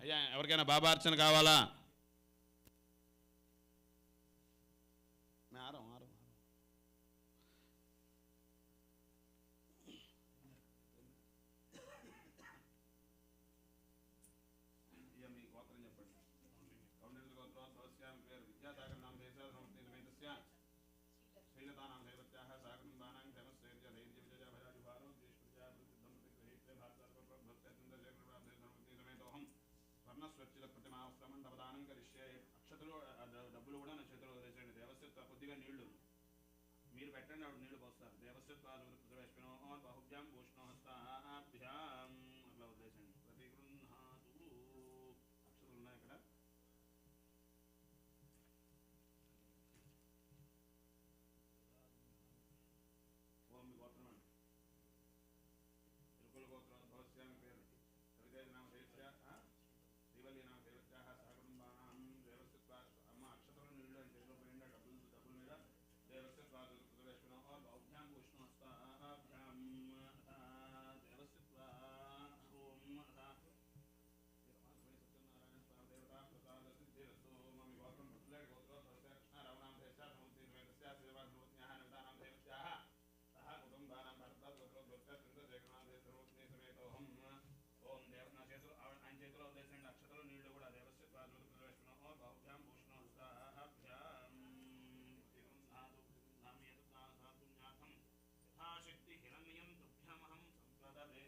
B: Ayya, evarkaina Baba Archana kavala? మీరు పెట్టండి ఆవిడ నీళ్లు పోస్తారు. దేవస్యత్వాదు ప్రవేశినో బాహుభ్యాం భూషణో హస్తాభ్యాం అట్లా వదిలేసండి. ప్రతిగృహాతు అక్షరాలు ఉన్నాయి ఇక్కడ. ఓం మీ గోత్రం అండి. తిరుకుల గోత్రోద్భవస్య మీ పేరు. రవితేజ నామ దేవస్య శ్రీవల్లి నామ దేవస్య సహ కుటుంబానాం దేవస్యత్వ అమ్మ అక్షతలు నీళ్ళు అని చేతిలో పోయిందా డబ్బుల మీద. దేవస్యత్వాదు ప్రవేశినో బాహుభ్యాం భూషణో హస్తాభ్యాం దేవస్యత్వ ఓం సత్యనారాయణ స్వామి దేవతా ప్రసాద సిద్ధిరస్తు. మమ్మీ గోత్రం భద్రులేడి గోత్రోద్భవస్య కృష్ణారావణాం దేవస్య సముద్రీ దేవస్య శ్రీవాసర్వజ్ఞః నివృతానాం దేవస్యాః సహ కుటుంబానాం భారతాత్ గోత్రోద్భవస్య త్రిందశేఖరాం దేవసర్వజ్ఞ సమేతోహం. ఓం దేవ నా చేతులు ఆయన చేతిలో వదిలేసండి అక్షతలు నీళ్లు కూడా. దేవస్యత్వాదు ప్రవేశినో బాహుభ్యాం భూషణో హస్తాభ్యాం యథాశక్తి హిరణ్యం తుభ్యమహం సంప్రదదే.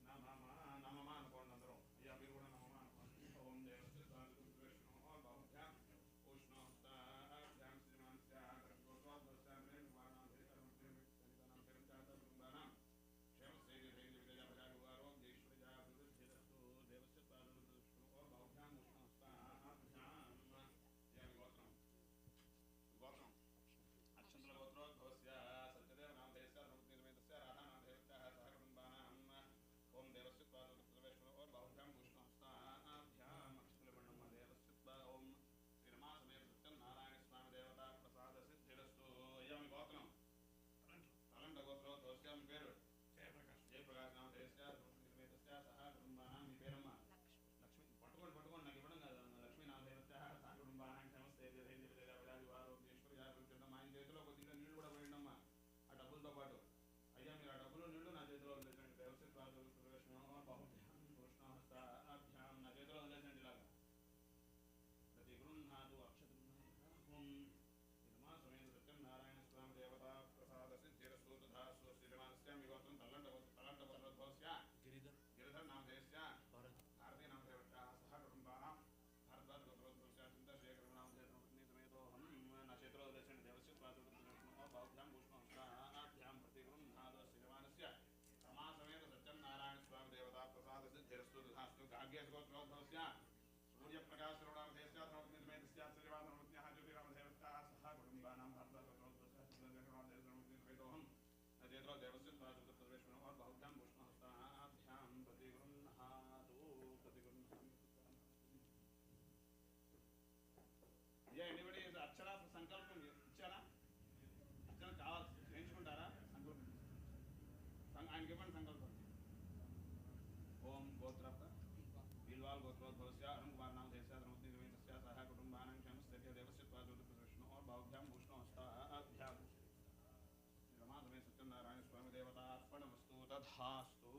B: నమమా అనుకోండి అందరూ. అయ్యా మీరు కూడా నమమా అనుకోండి. ఓం దేవస్యత్వాదు ప్రవేశినో బాహుభ్యాం భూషణో హస్తాభ్యాం శ్రీమాన్స్య గోత్రోద్భవస్య నిర్మాణాం కుటుంబానాం క్షేమస్థైర్య ధైర్య విజయ భజాగువారో జైశ్వర్య అభివృద్ధిరస్తు. దేవస్యత్వాదు ప్రవేశినో బాహుభ్యాం భూషణో హస్తాభ్యాం గోత్రం గోత్రం అక్షంతల గోత్రోద్భవస్య సత్యదేవ నామ దేవస్య ధర్మజ్ఞేతస్య రాధా నామ దేవస్య సహ కుటుంబానాం ఓం దేవస్యత్వాదు ప్రవేశినో బాహుభ్యాం భూషణో హస్తాభ్యాం అక్షంతల బండమ్మ దేవస్యత్వ ఓం శ్రీరమా సమేత సత్యనారాయణ స్వామి దేవతా ప్రసాద సిద్ధిరస్తు. అయ్యా మీ గోత్రం తలంట గోత్రోద్భవస్య మీ పేరు. జయప్రకాశ్ నామ దేవస్య ధర్మజ్ఞేతస్య సహ కుటుంబానాం మీ పేరమ్మ లక్ష్మి. పట్టుకోండి నాకు ఇవ్వడం కాదు. లక్ష్మీ నామ దేవస్య సహ కుటుంబానాం క్షేమస్థైర్య ధైర్య విజయ భజాగువారో జైశ్వర్య అభివృద్ధిరస్తు. ఆయన చేతిలో కొద్దిగా నీళ్లు కూడా పోయిండమ్మా ఆ డబ్బులతో పాటు. అయ్యా మీరు ఆ డబ్బులు నీళ్లు నా చేతిలో వదిలేసండి. దేవస్యత్వాదు ప్రవేశినో బాహుభ్యాం భూషణో హస్తాభ్యాం నా చేతిలో వదిలేసండి ఇలాగా. ప్రతి గృహాతు అక్షతృ నిర్మా సమేత సత్యనారాయణ స్వామి దేవతా ప్రసాద సిద్ధిరస్తు తథాస్తు. శ్రీమానస్య మీ గోత్రం తలంట గోత్రోద్భవస్య గిరిధర్ నామ దేవస్య భారతీ నామ దేవస్య సహ కుటుంబానాం భారద్వాజ్ గోత్రోద్భవస్య చింతశేఖరం నామ ధర్మపత్ని సమేతోహం నా చేతిలో వదిలేసండి. దేవస్యత్వాదు బాహుభ్యాం భూషణో హస్తాభ్యాం ప్రతిగృహాతు శ్రీమానస్య రమా సమేత సత్యనారాయణ స్వామి దేవతా ప్రసాద సిద్ధిరస్తు తథాస్తు. గార్గ్యేయ గోత్రోద్భవస్య సూర్యప్రకాశ నామ దేవస్య ధర్మపత్ని సమేతస్య శ్రీవాసర్వజ్ఞః జ్యోతిరామ దేవస్య సహ కుటుంబానాం భారద్వాజ్ గోత్రోద్భవస్య చింతశేఖరం నామ ధర్మపత్ని సమేతోహం నా చేతిలో దేవస్యత్వాదు ప్రవేశినో బాహుభ్యాం భూషణో హస్తాభ్యాం ప్రతిగృహాతు ఎనిబడి అక్షర సంకల్పం ఇచ్చారా? అక్షరం కావాలి చేయించుకుంటారా? సంకల్పం ఆయనకి ఇవ్వండి సంకల్పం. ఓం గోత్ర బిల్వాల్ గోత్రోద్భవస్య అరుణ్ కుమార్ నామ దేవస్య ధర్మపత్ని సమేతస్య సహ కుటుంబానాం క్షేమస్థైర్య దేవస్యత్వాదు ప్రవేశినో బాహుభ్యాం భూషణో హస్తాభ్యాం రమా సమేత సత్యనారాయణ స్వామి దేవతా అర్పణమస్తు తథాస్తు.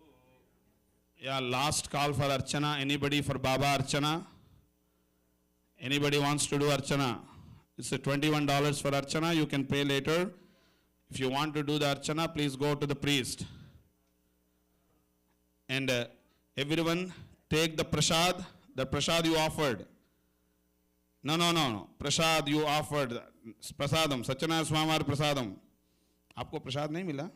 B: Yeah, last call for Archana. Anybody for Baba Archana? Anybody wants to do Archana? It's $21 for Archana. You can pay later. If you want to do the Archana, please go to the priest. And everyone take the prasad you offered. No. Prasad you offered. Prasadam. Satyanarayana Swami Prasadam. आपको प्रसाद नहीं मिला?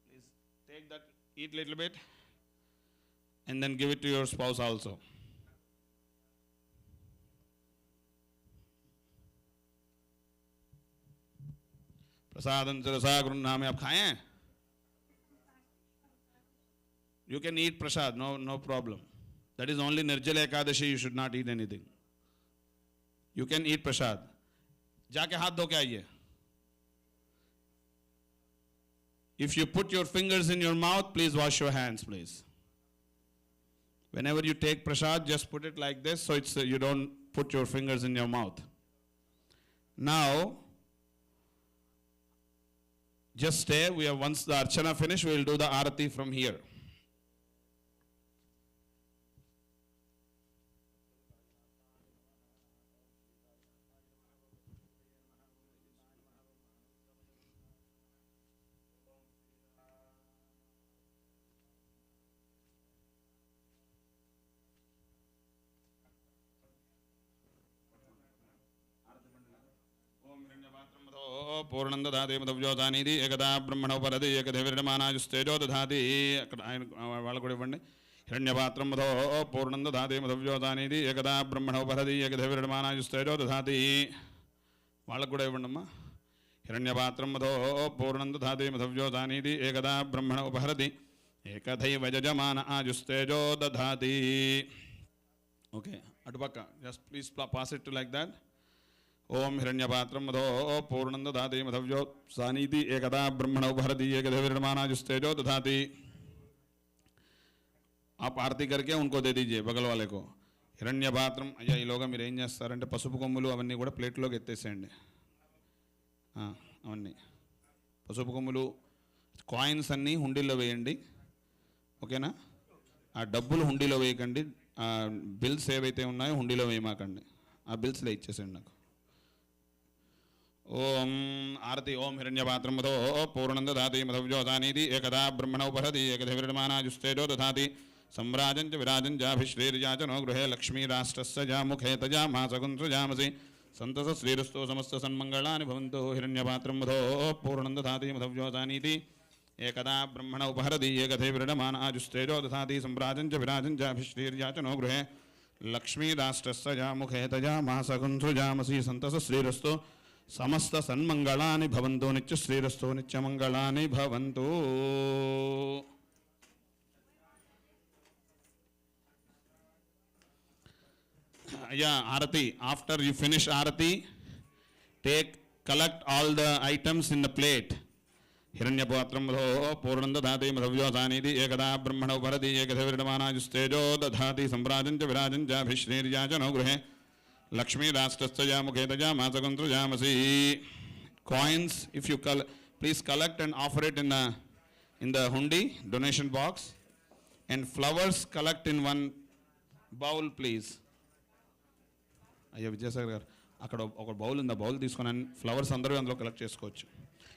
B: Please take that, eat little bit, and then give it to your spouse also. प्रसादं सरसा गृह्णामि. आप खाएं? You can eat prasad, no problem. That is only Nirjala Ekadashi, you should not eat anything. You can eat prasad. जाके हाथ धो के आइए. If you put your fingers in your mouth, please wash your hands, please. Whenever you take prasad, just put it like this, so it's you don't put your fingers in your mouth. Now, just stay. Once the archana finish, we will do the arati from here. పూర్ణం దదాతి మధవ్యోతానిది ఏకదా బ్రహ్మణోపరది ఏకదేవిర్మానాజుస్తేజో దధాతి. అక్కడ ఆయన వాళ్ళకు కూడా ఇవ్వండి. హిరణ్యపాత్రం మధో పూర్ణం దదాతి మధవ్యోతానిది ఏకదా బ్రహ్మణోపరది ఏకదేవిర్మానాజుస్తేజో దధాతి. వాళ్ళకు కూడా ఇవ్వండి అమ్మా. హిరణ్యపాత్రం మధో పూర్ణం దదాతి మధవ్యోతానిది ఏకదా బ్రహ్మణోపహరది ఏకదైవ యజమాన ఆజుస్తేజో దధాతి. ఓకే, అటుపక్క just please pass it like that. ఓం హిరణ్యపాత్రం మధో పూర్ణం దదాతి మధవ్యో సానీతి ఏకదా బ్రహ్మణోపహరతి ఏకదేవిర్మానాజుస్తేజో दधाति. आप आरती करके उनको दे दीजिए बगल वाले को. హిరణ్యపాత్రం అయ్యా ఈలోగా మీరు ఏం చేస్తారంటే పసుపు కొమ్ములు అవన్నీ కూడా ప్లేట్లోకి ఎత్తేసేయండి. అవన్నీ పసుపు కొమ్ములు కాయిన్స్ అన్నీ హుండీలో వేయండి. ఓకేనా? ఆ డబ్బులు హుండీలో వేయకండి. ఆ బిల్స్ ఏవైతే ఉన్నాయో హుండీలో వేయమాకండి. ఆ బిల్స్లో ఇచ్చేసేయండి నాకు. ఓం ఆరతి. ఓం హిరణ్యపాత్రం మధో పూర్ణం దదాతి మధవ్యోతానిది ఏకదా బ్రహ్మణోపహరతి ఏకదేవిర్మానాజుస్తేజో దధాతి. सम्राजं च विराजं चाभिश्रीर्याचनो गृहे लक्ष्मीराष्ट्रस्य जामुखे तजामासकुंसृजामसि सन्तस श्रीरस्तो समस्त सन्मङ्गलानि भवन्तु. हिरण्यपात्रं मधो पूर्णं दधाति मधव्योतानीति एकदा ब्रह्मण उपहरति एकदेविर्मानाजुस्तेजो दधाति. सम्राजं च विराजं चाभिश्रीर्याचनो गृहे लक्ष्मीराष्ट्रस्य जामुखे तजामासकुंसृजामसि सन्तस श्रीरस्तो समस्त सन्मङ्गलानि भवन्तु. नित्यश्रीरस्तो नित्यमङ्गलानि भवन्तु. Yeah, Arati. After you finish Arati, collect all the items in the plate. Hiranyapatram madho purnam dadhati madhavyotaniti ekada brahmana uparati ekadhavirdamanajustejo dadhati sambrajancha virajancha bhishniryajano gruhe lakshmi rashtrastaya mukhetaja masakuntrajamasi. Coins, if you please collect and offer it in the hundi donation box, and flowers collect in one bowl please. అయ్యా విజయసాగర్ గారు అక్కడ ఒక bowl ఉంది. ఆ bowl తీసుకొని flowers అందరూ అందులో collect చేసుకోవచ్చు.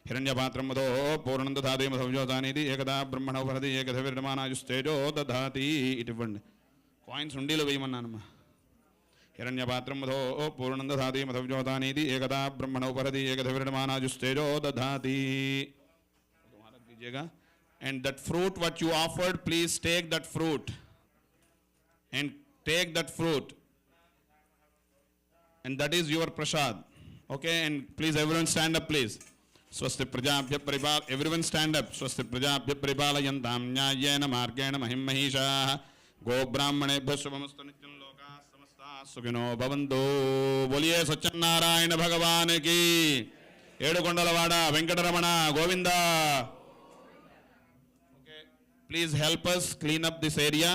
B: హిరణ్యపాత్రం మధో పూర్ణం దధాతి మధవ్యోతానిది ఏకదా బ్రహ్మణోపహరతి ఏకదేవిర్మానాజుస్తేజో దధాతి. ఇటు ఇవ్వండి. కాయిన్స్ హుండీలో వేయమన్నానమ్మా. హిరణ్యపాత్రం మధో పూర్ణం దధాతి మధవ్యోతానిది ఏకదా బ్రహ్మణోపహరతి ఏకదేవిర్మానాజుస్తేజో దధాతి. దీజియేగా. And that fruit what you offered, please take that fruit. And take that fruit. And that is your prasad. Okay, and please everyone stand up please. Swasti prajabhya paripal. Everyone stand up. Swasti prajabhya paripalayantam nyayena margena mahim mahisha go brahmanebhyo shubhamastu nityam loka samasta sukhino bhavantu. Boliye Satyanarayana Bhagavan ki. Edukondalawada Venkataramana Govinda. Okay, please help us clean up this area.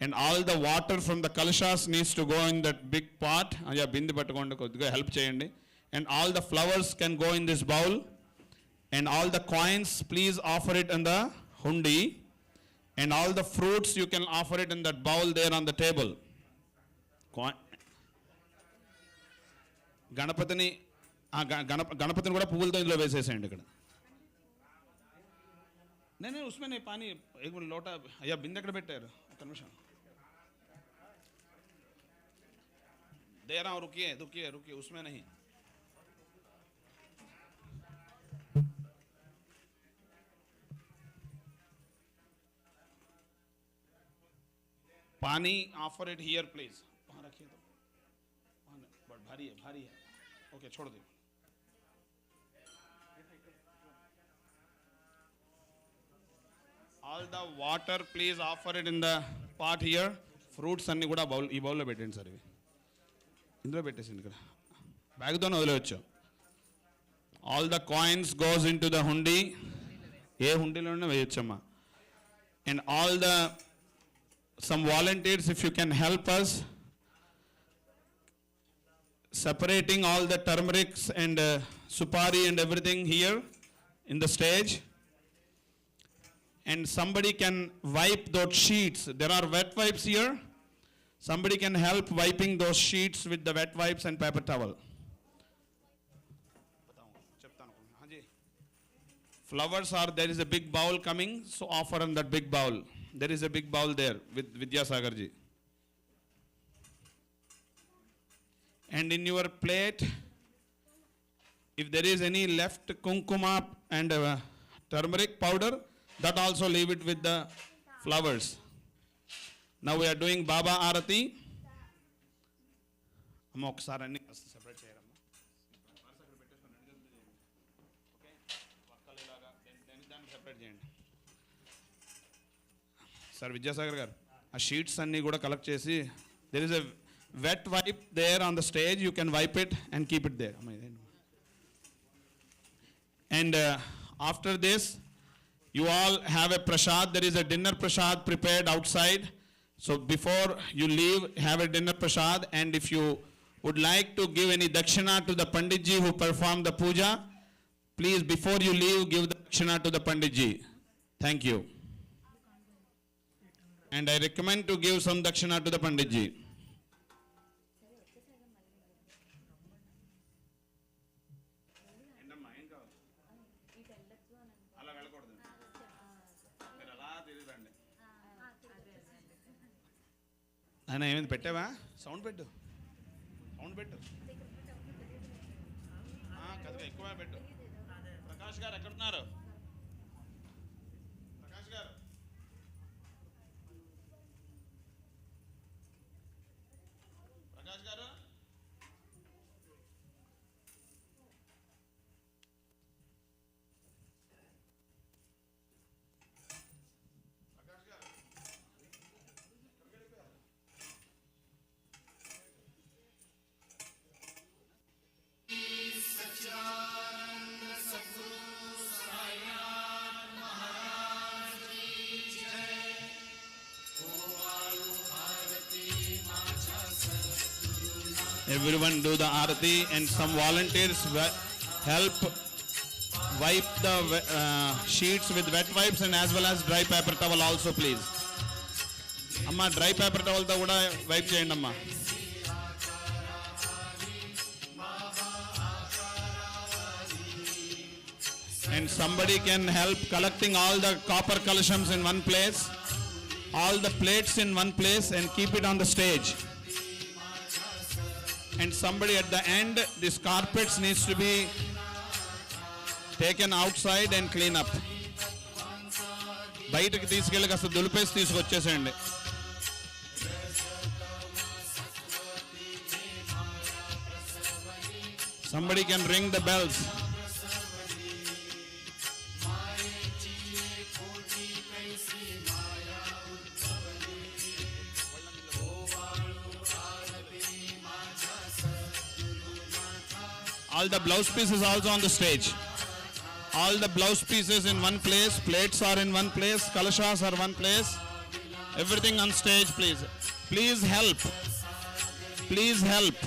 B: And all the water from the kalashas needs to go in that big pot. Aya bindi pattukondu koddiga help cheyandi. And all the flowers can go in this bowl. And all the coins please offer it in the hundi. And all the fruits you can offer it in that bowl there on the table. గణపతిని గణపతిని కూడా పువ్వులతో ఇందులో వేసేసేయండి ఇక్కడ. నేను ఉస్మే నే పానీ एक लोटा. అయ్యా బిందె ఎక్కడ పెట్టారు? ఒక నిమిషం. दे रहा हूँ, रुकिए रुकिए रुकिए, उसमें नहीं. पानी ऑफर इट हियर प्लीज. वहाँ रखिए तो. बट भारी है भारी है. ओके छोड़ दो. All the water please offer it in the pot here. Fruits అన్ని కూడా బౌల్ ఈ బౌల్లో పెట్టండి సార్. ఇవి ఇందులో పెట్టేసింది ఇక్కడ. బ్యాగ్తోనే వదిలేవచ్చు. All the coins goes into the hundi. ఏ హుండీలోనే వేయచ్చమ్మా. And all the some volunteers if you can help us separating all the turmerics and supari and everything here in the stage. And somebody can wipe those sheets. There are wet wipes here. Somebody can help wiping those sheets with the wet wipes and paper towel. Flowers are, there is a big bowl coming, so offer in that big bowl. There is a big bowl there with Vidyasagar ji. And in your plate, If there is any left kumkuma and turmeric powder, that also leave it with the flowers. Now we are doing Baba Arati. Amma okkasari anni separate cheyarama. Okay, vakkali laga then separate cheyandi. Sir Vidyasagar garu, aa sheets anni kuda collect chesi, there is a wet wipe there on the stage, you can wipe it and keep it there. And after this, you all have a prasad. There is a dinner prasad prepared outside. So before you leave, have a dinner prasad. And if you would like to give any dakshina to the Panditji who performed the puja, please before you leave, give the dakshina to the Panditji. Thank you. And I recommend to give some dakshina to the Panditji. ఆయన ఏమైంది పెట్టావా? Sound పెట్టు, sound పెట్టు, కథగా ఎక్కువ పెట్టు. ప్రకాష్ గారు ఎక్కడున్నారు? ప్రకాష్ గారు, ప్రకాష్ గారు, everyone do the arati and some volunteers help wipe the sheets with wet wipes and as well as dry paper towel also please. Amma dry paper towel tho kuda wipe cheyandi amma. And somebody can help collecting all the copper kalashams in one place, all the plates in one place and keep it on the stage. And somebody at the end, these carpets needs to be taken outside and clean up. బయటకి తీసుకెళ్ళి కాస్త దులిపేసి తీసుకొచ్చేసేయండి. Somebody can ring the bells. All the blouse pieces also on the stage. All the blouse pieces in one place, plates are in one place, kalashas are one place. Everything on stage, please. Please help. Please help.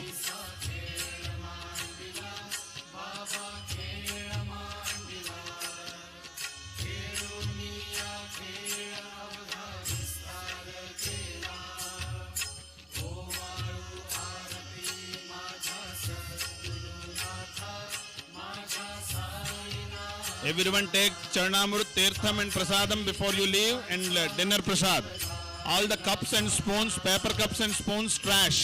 B: Everyone take Charanamrut, Tirtham and Prasadam before you leave and dinner prasad. All the cups and spoons, paper cups and spoons, trash.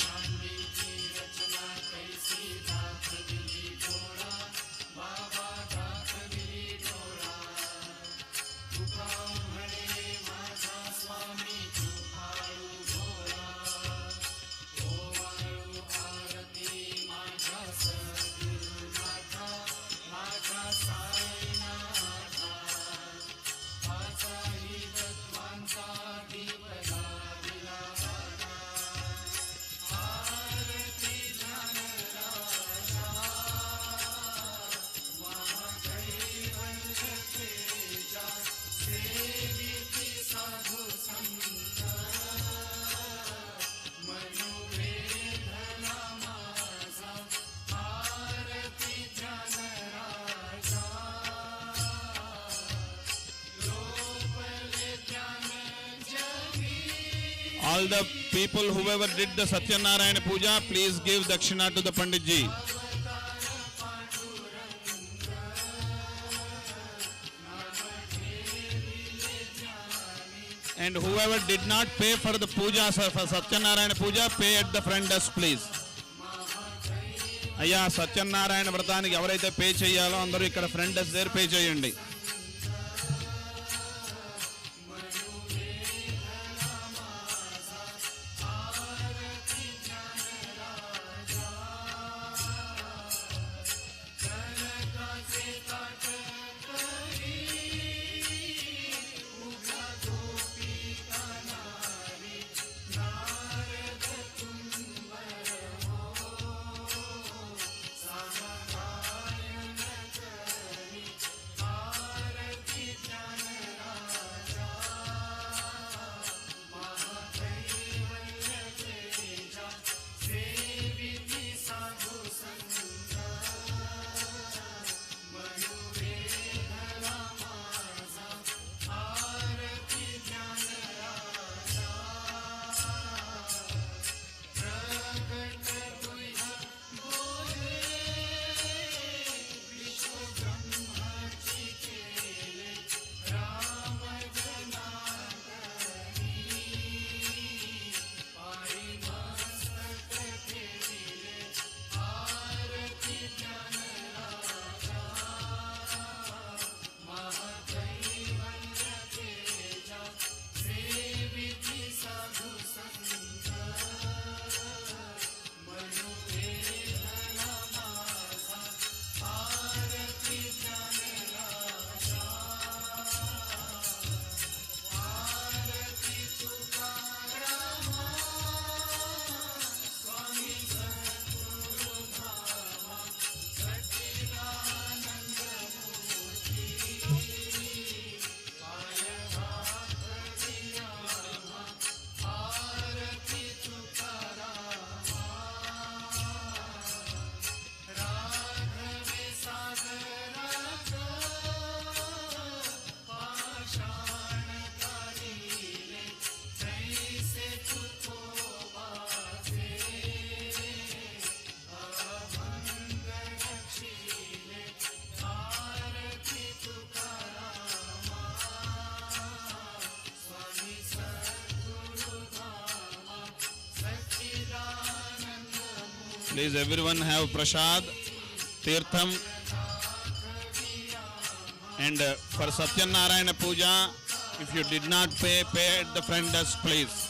B: All the people, whoever did the Satyanarayana Puja, please give Dakshina to the Panditji. And whoever did not pay for the puja, for Satyanarayana Puja, pay at the front desk, please. అయ్యా సత్యనారాయణ వ్రతానికి ఎవరైతే pay చేయాలో అందరూ ఇక్కడ front desk దగ్గర pay చేయండి. Please everyone have prasad, tirtham, and for Satyanarayana Puja, if you did not pay at the front desk, please.